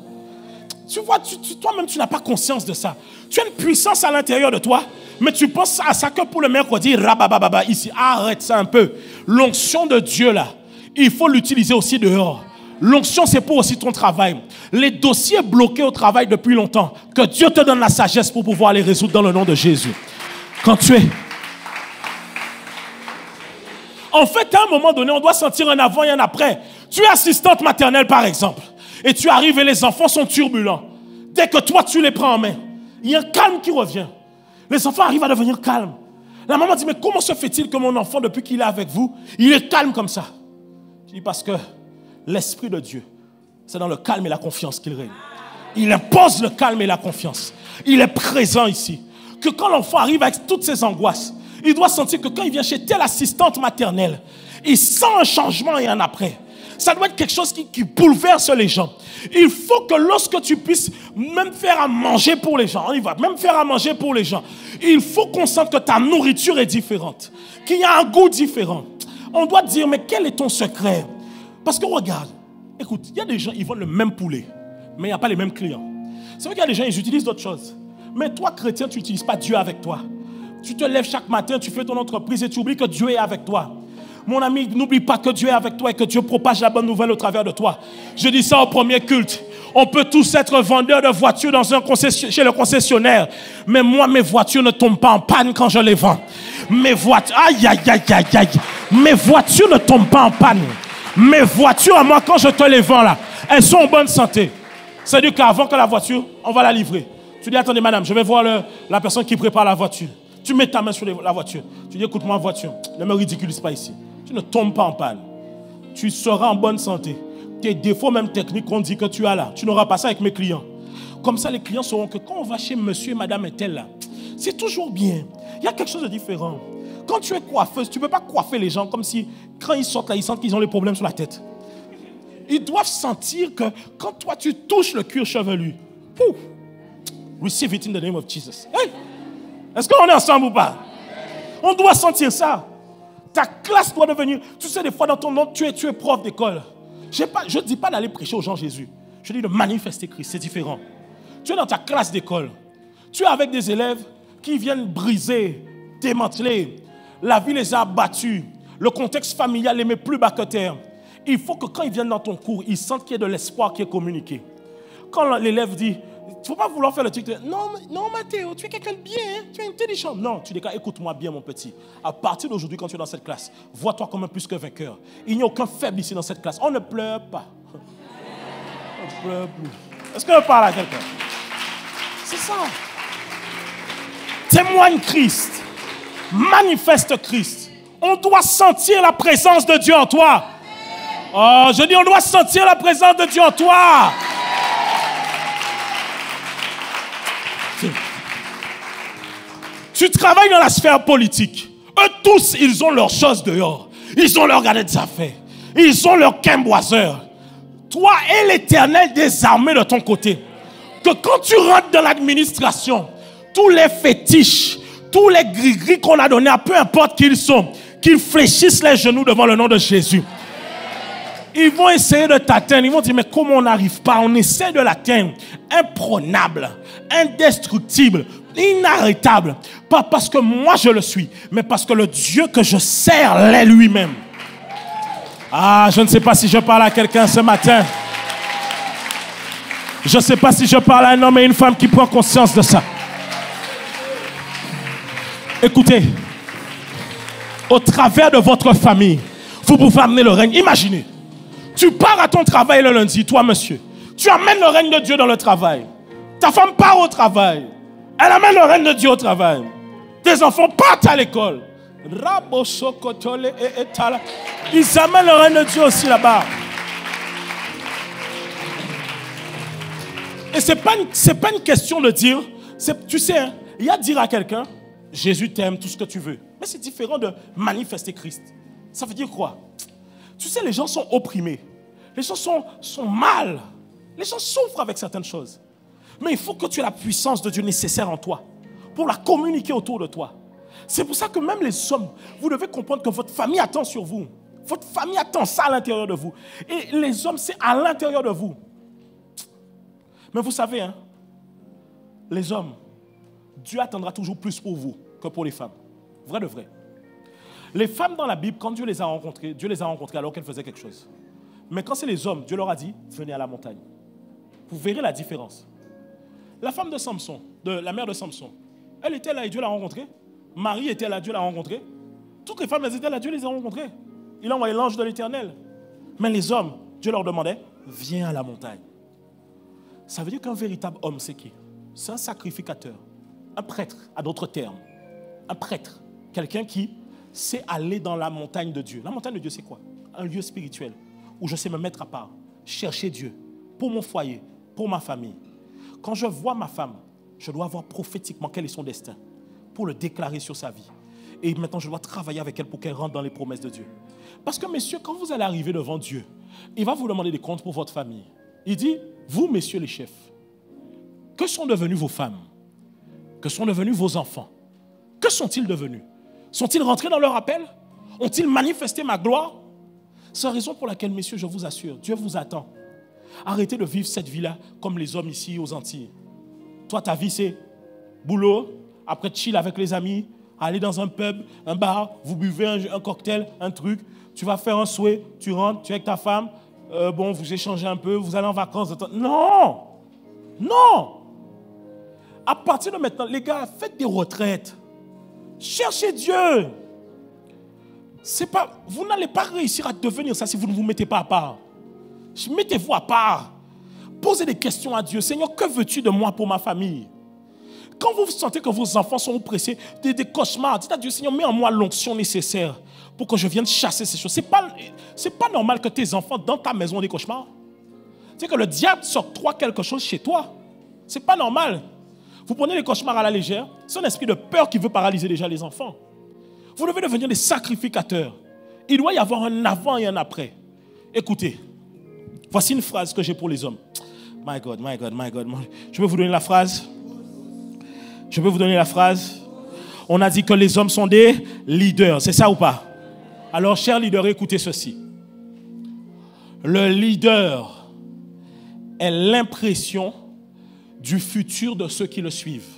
Tu vois, toi-même, tu n'as pas conscience de ça. Tu as une puissance à l'intérieur de toi, mais tu penses à ça que pour le mercredi, rabababa, ici. Arrête ça un peu. L'onction de Dieu, là, il faut l'utiliser aussi dehors. L'onction, c'est pour aussi ton travail. Les dossiers bloqués au travail depuis longtemps, que Dieu te donne la sagesse pour pouvoir les résoudre dans le nom de Jésus. Quand tu es... En fait, à un moment donné, on doit sentir un avant et un après. Tu es assistante maternelle, par exemple, et tu arrives et les enfants sont turbulents. Dès que toi, tu les prends en main, il y a un calme qui revient. Les enfants arrivent à devenir calmes. La maman dit, mais comment se fait-il que mon enfant, depuis qu'il est avec vous, il est calme comme ça? Je dis, parce que l'Esprit de Dieu, c'est dans le calme et la confiance qu'il règne. Il impose le calme et la confiance. Il est présent ici. Que quand l'enfant arrive avec toutes ses angoisses, il doit sentir que quand il vient chez telle assistante maternelle, il sent un changement et un après. Ça doit être quelque chose qui bouleverse les gens. Il faut que lorsque tu puisses même faire à manger pour les gens, on y va, même faire à manger pour les gens, il faut qu'on sente que ta nourriture est différente, qu'il y a un goût différent. On doit dire, mais quel est ton secret? Parce que regarde, écoute, il y a des gens, ils vendent le même poulet, mais il n'y a pas les mêmes clients. C'est vrai qu'il y a des gens, ils utilisent d'autres choses. Mais toi, chrétien, tu n'utilises pas Dieu avec toi. Tu te lèves chaque matin, tu fais ton entreprise et tu oublies que Dieu est avec toi. Mon ami, n'oublie pas que Dieu est avec toi et que Dieu propage la bonne nouvelle au travers de toi. Je dis ça au premier culte. On peut tous être vendeurs de voitures chez le concessionnaire. Mais moi, mes voitures ne tombent pas en panne quand je les vends. Mes voitures, aïe, aïe, aïe, aïe, aïe. Mes voitures ne tombent pas en panne. Mes voitures, à moi, quand je te les vends là, elles sont en bonne santé. C'est-à-dire qu'avant que la voiture, on va la livrer. Tu dis, attendez madame, je vais voir la personne qui prépare la voiture. Tu mets ta main sur la voiture. Tu dis, écoute-moi voiture, ne me ridiculise pas ici. Tu ne tombes pas en panne. Tu seras en bonne santé. Tes défauts même techniques qu'on dit que tu as là, tu n'auras pas ça avec mes clients. Comme ça, les clients sauront que quand on va chez monsieur et madame et tel là, c'est toujours bien. Il y a quelque chose de différent. Quand tu es coiffeuse, tu ne peux pas coiffer les gens comme si, quand ils sortent là, ils sentent qu'ils ont les problèmes sur la tête. Ils doivent sentir que quand toi, tu touches le cuir chevelu, pouf, receive it in the name of Jesus. Hey! Est-ce qu'on est ensemble ou pas? On doit sentir ça. Ta classe doit devenir... Tu sais, des fois, dans ton nom, tu es prof d'école. Je ne dis pas d'aller prêcher aux gens Jésus. Je dis de manifester Christ. C'est différent. Tu es dans ta classe d'école. Tu es avec des élèves qui viennent briser, démanteler. La vie les a abattus. Le contexte familial les met plus bas que terre. Il faut que quand ils viennent dans ton cours, ils sentent qu'il y a de l'espoir qui est communiqué. Quand l'élève dit... Il ne faut pas vouloir faire le truc de non, Mathéo, tu es quelqu'un de bien, hein? Tu es intelligent. Non, tu déclares, écoute-moi bien, mon petit. À partir d'aujourd'hui, quand tu es dans cette classe, vois-toi comme un plus que vainqueur. Il n'y a aucun faible ici dans cette classe. On ne pleure pas. On ne pleure plus. Est-ce qu'on parle à quelqu'un? C'est ça. Témoigne Christ. Manifeste Christ. On doit sentir la présence de Dieu en toi. Oh, je dis, on doit sentir la présence de Dieu en toi. Tu travailles dans la sphère politique. Eux tous, ils ont leurs choses dehors. Ils ont leur gardien des affaires. Ils ont leur quimboiseur. Toi et l'Éternel des armées de ton côté. Que quand tu rentres dans l'administration, tous les fétiches, tous les gris-gris qu'on a donnés, à peu importe qui ils sont, qu'ils fléchissent les genoux devant le nom de Jésus. Ils vont essayer de t'atteindre. Ils vont dire, mais comment on n'arrive pas? On essaie de l'atteindre. Imprenable, indestructible, inarrêtable. Pas parce que moi je le suis, mais parce que le Dieu que je sers l'est lui-même. Ah, je ne sais pas si je parle à quelqu'un ce matin. Je ne sais pas si je parle à un homme et une femme qui prend conscience de ça. Écoutez, au travers de votre famille, vous pouvez amener le règne. Imaginez, tu pars à ton travail le lundi, toi monsieur. Tu amènes le règne de Dieu dans le travail. Ta femme part au travail. Elle amène le règne de Dieu au travail. Tes enfants partent à l'école. Ils amènent le règne de Dieu aussi là-bas. Et ce n'est pas une question de dire, tu sais, hein, il y a dire à quelqu'un, Jésus t'aime, tout ce que tu veux. Mais c'est différent de manifester Christ. Ça veut dire quoi? Tu sais, les gens sont opprimés. Les gens sont mal. Les gens souffrent avec certaines choses. Mais il faut que tu aies la puissance de Dieu nécessaire en toi pour la communiquer autour de toi. C'est pour ça que même les hommes, vous devez comprendre que votre famille attend sur vous. Votre famille attend ça à l'intérieur de vous. Et les hommes, c'est à l'intérieur de vous. Mais vous savez, hein, les hommes, Dieu attendra toujours plus pour vous que pour les femmes. Vrai de vrai. Les femmes dans la Bible, quand Dieu les a rencontrées alors qu'elles faisaient quelque chose. Mais quand c'est les hommes, Dieu leur a dit, venez à la montagne. Vous verrez la différence. La femme de Samson, la mère de Samson, elle était là et Dieu l'a rencontrée. Marie était là, Dieu l'a rencontrée. Toutes les femmes, elles étaient là, Dieu les a rencontrées. Il a envoyé l'ange de l'Éternel. Mais les hommes, Dieu leur demandait, viens à la montagne. Ça veut dire qu'un véritable homme, c'est qui? C'est un sacrificateur, un prêtre, à d'autres termes. Un prêtre, quelqu'un qui sait aller dans la montagne de Dieu. La montagne de Dieu, c'est quoi? Un lieu spirituel où je sais me mettre à part, chercher Dieu pour mon foyer, pour ma famille. Quand je vois ma femme, je dois voir prophétiquement quel est son destin pour le déclarer sur sa vie. Et maintenant, je dois travailler avec elle pour qu'elle rentre dans les promesses de Dieu. Parce que, messieurs, quand vous allez arriver devant Dieu, il va vous demander des comptes pour votre famille. Il dit, vous, messieurs les chefs, que sont devenus vos femmes? Que sont devenus vos enfants? Que sont-ils devenus? Sont-ils rentrés dans leur appel? Ont-ils manifesté ma gloire? C'est la raison pour laquelle, messieurs, je vous assure, Dieu vous attend. Arrêtez de vivre cette vie-là comme les hommes ici aux Antilles. Toi, ta vie, c'est boulot, après chill avec les amis, aller dans un pub, un bar, vous buvez un cocktail, un truc, tu vas faire un souhait, tu rentres, tu es avec ta femme, bon, vous échangez un peu, vous allez en vacances. Non! Non! À partir de maintenant, les gars, faites des retraites. Cherchez Dieu. Vous n'allez pas réussir à devenir ça si vous ne vous mettez pas à part. Mettez-vous à part. Posez des questions à Dieu. Seigneur, que veux-tu de moi pour ma famille? Quand vous sentez que vos enfants sont oppressés, des cauchemars, dites à Dieu, Seigneur, mets en moi l'onction nécessaire pour que je vienne chasser ces choses. C'est pas normal que tes enfants dans ta maison aient des cauchemars. C'est que le diable s'octroie quelque chose chez toi. C'est pas normal. Vous prenez les cauchemars à la légère. C'est un esprit de peur qui veut paralyser déjà les enfants. Vous devez devenir des sacrificateurs. Il doit y avoir un avant et un après. Écoutez, voici une phrase que j'ai pour les hommes. My God, my God, my God. Je peux vous donner la phrase? Je peux vous donner la phrase? On a dit que les hommes sont des leaders. C'est ça ou pas? Alors, chers leaders, écoutez ceci. Le leader est l'impression du futur de ceux qui le suivent.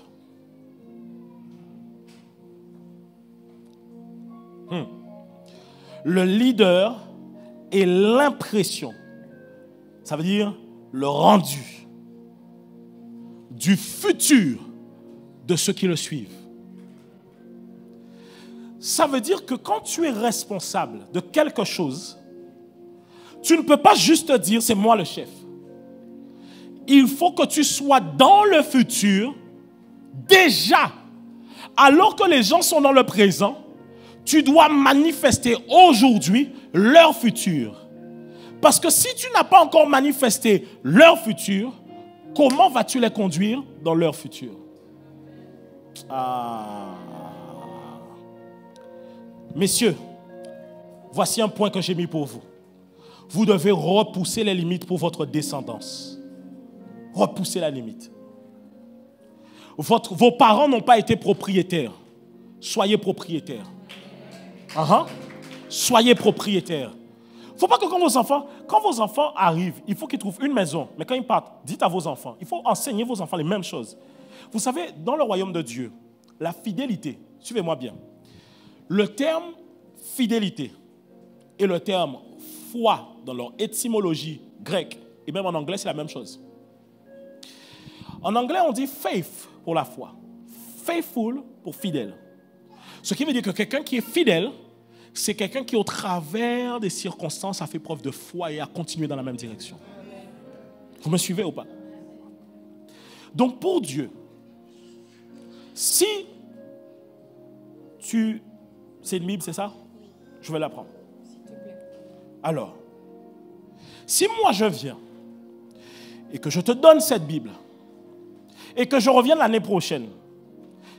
Le leader est l'impression, ça veut dire le rendu du futur de ceux qui le suivent. Ça veut dire que quand tu es responsable de quelque chose, tu ne peux pas juste dire c'est moi le chef. Il faut que tu sois dans le futur déjà. Alors que les gens sont dans le présent, tu dois manifester aujourd'hui leur futur. Parce que si tu n'as pas encore manifesté leur futur, comment vas-tu les conduire dans leur futur? Messieurs, voici un point que j'ai mis pour vous. Vous devez repousser les limites pour votre descendance. Repousser la limite. Vos parents n'ont pas été propriétaires. Soyez propriétaires. Soyez propriétaires. Il ne faut pas que quand vos enfants arrivent, il faut qu'ils trouvent une maison. Mais quand ils partent, dites à vos enfants, il faut enseigner vos enfants les mêmes choses. Vous savez, dans le royaume de Dieu, la fidélité, suivez-moi bien, le terme fidélité et le terme foi dans leur étymologie grecque, et même en anglais, c'est la même chose. En anglais, on dit faith pour la foi. Faithful pour fidèle. Ce qui veut dire que quelqu'un qui est fidèle, c'est quelqu'un qui, au travers des circonstances, a fait preuve de foi et a continué dans la même direction. Vous me suivez ou pas? Donc, pour Dieu, si c'est une Bible, c'est ça? Je vais la prendre. Alors, si moi je viens et que je te donne cette Bible et que je revienne l'année prochaine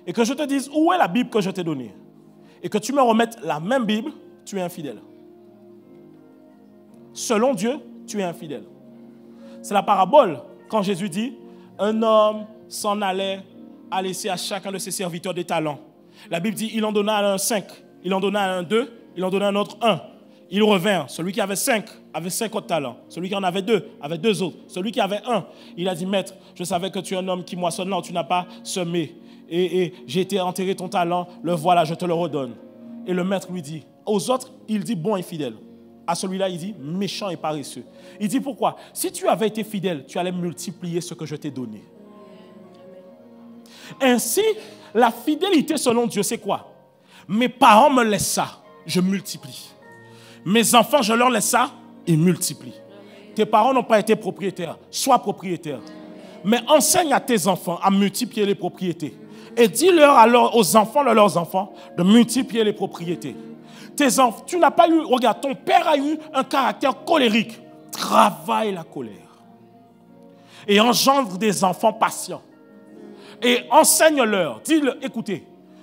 et que je te dise où est la Bible que je t'ai donnée et que tu me remettes la même Bible, tu es infidèle. Selon Dieu, tu es infidèle. C'est la parabole quand Jésus dit un homme s'en allait à laisser à chacun de ses serviteurs des talents. La Bible dit il en donna à un 5, il en donna à un 2, il en donna à un autre 1. Il revint. Celui qui avait 5 avait 5 autres talents. Celui qui en avait 2 avait 2 autres. Celui qui avait 1, il a dit, maître, je savais que tu es un homme qui moissonne là où tu n'as pas semé. Et j'ai été enterré ton talent, le voilà, je te le redonne. Et le maître lui dit, aux autres, il dit bon et fidèle. À celui-là, il dit méchant et paresseux. Il dit pourquoi? Si tu avais été fidèle, tu allais multiplier ce que je t'ai donné. Ainsi, la fidélité selon Dieu, c'est quoi? Mes parents me laissent ça, je multiplie. Mes enfants, je leur laisse ça, ils multiplient. Tes parents n'ont pas été propriétaires, sois propriétaire. Mais enseigne à tes enfants à multiplier les propriétés. Et dis-leur alors aux enfants de leurs enfants de multiplier les propriétés. Tes enfants, tu n'as pas eu, regarde, ton père a eu un caractère colérique. Travaille la colère. Et engendre des enfants patients. Et enseigne-leur, dis-leur, écoutez,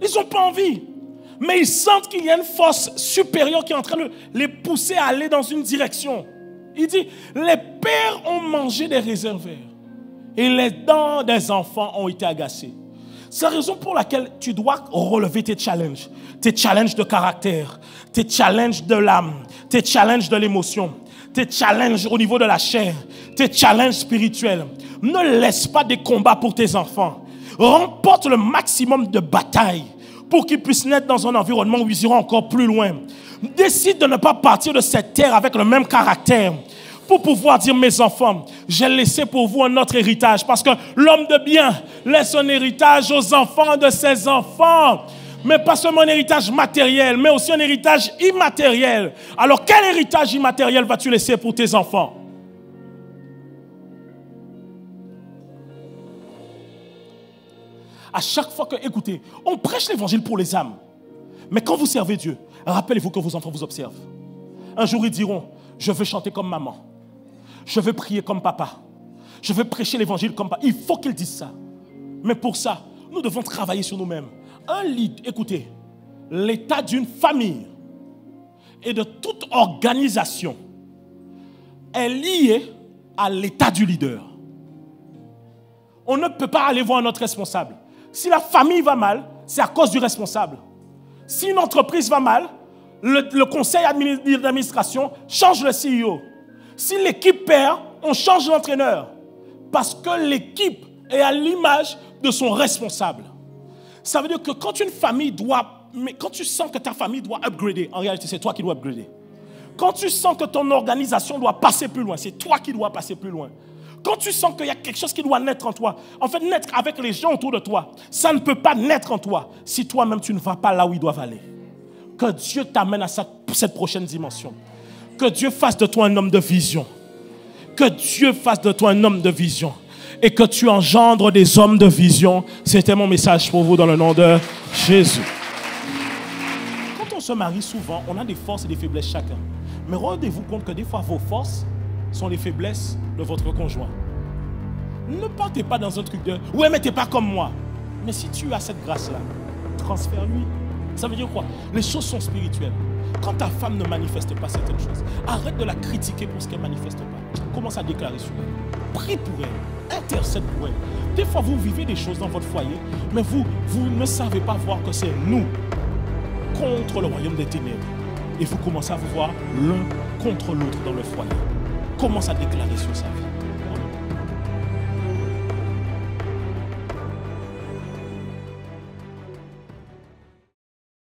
Ils n'ont pas envie. Mais ils sentent qu'il y a une force supérieure qui est en train de les pousser à aller dans une direction. Il dit, les pères ont mangé des raisins verts et les dents des enfants ont été agacées. C'est la raison pour laquelle tu dois relever tes challenges de caractère, tes challenges de l'âme, tes challenges de l'émotion, tes challenges au niveau de la chair, tes challenges spirituels. Ne laisse pas des combats pour tes enfants. Remporte le maximum de batailles pour qu'ils puissent naître dans un environnement où ils iront encore plus loin. Décide de ne pas partir de cette terre avec le même caractère pour pouvoir dire, mes enfants, j'ai laissé pour vous un autre héritage. Parce que l'homme de bien laisse un héritage aux enfants de ses enfants. Mais pas seulement un héritage matériel, mais aussi un héritage immatériel. Alors quel héritage immatériel vas-tu laisser pour tes enfants? À chaque fois que, écoutez, on prêche l'évangile pour les âmes. Mais quand vous servez Dieu, rappelez-vous que vos enfants vous observent. Un jour, ils diront, je veux chanter comme maman. Je veux prier comme papa. Je veux prêcher l'évangile comme papa. Il faut qu'ils disent ça. Mais pour ça, nous devons travailler sur nous-mêmes. Un lead, écoutez, l'état d'une famille et de toute organisation est lié à l'état du leader. On ne peut pas aller voir notre responsable. Si la famille va mal, c'est à cause du responsable. Si une entreprise va mal, le conseil d'administration change le CEO. Si l'équipe perd, on change l'entraîneur. Parce que l'équipe est à l'image de son responsable. Ça veut dire que quand une famille doit, mais quand tu sens que ta famille doit upgrader, en réalité c'est toi qui dois upgrader. Quand tu sens que ton organisation doit passer plus loin, c'est toi qui dois passer plus loin. Quand tu sens qu'il y a quelque chose qui doit naître en toi, en fait naître avec les gens autour de toi, ça ne peut pas naître en toi si toi-même tu ne vas pas là où ils doivent aller. Que Dieu t'amène à cette prochaine dimension. Que Dieu fasse de toi un homme de vision. Que Dieu fasse de toi un homme de vision. Et que tu engendres des hommes de vision. C'était mon message pour vous dans le nom de Jésus. Quand on se marie souvent, on a des forces et des faiblesses chacun. Mais rendez-vous compte que des fois vos forces sont les faiblesses de votre conjoint. Ne partez pas dans un truc de « ouais mais t'es pas comme moi ». Mais si tu as cette grâce-là, transfère-lui. Ça veut dire quoi? Les choses sont spirituelles. Quand ta femme ne manifeste pas certaines choses, arrête de la critiquer pour ce qu'elle ne manifeste pas. Commence à déclarer sur elle. Prie pour elle. Intercède pour elle. Des fois, vous vivez des choses dans votre foyer, mais vous ne savez pas voir que c'est nous contre le royaume des ténèbres. Et vous commencez à vous voir l'un contre l'autre dans le foyer. Commence à déclarer sur sa vie.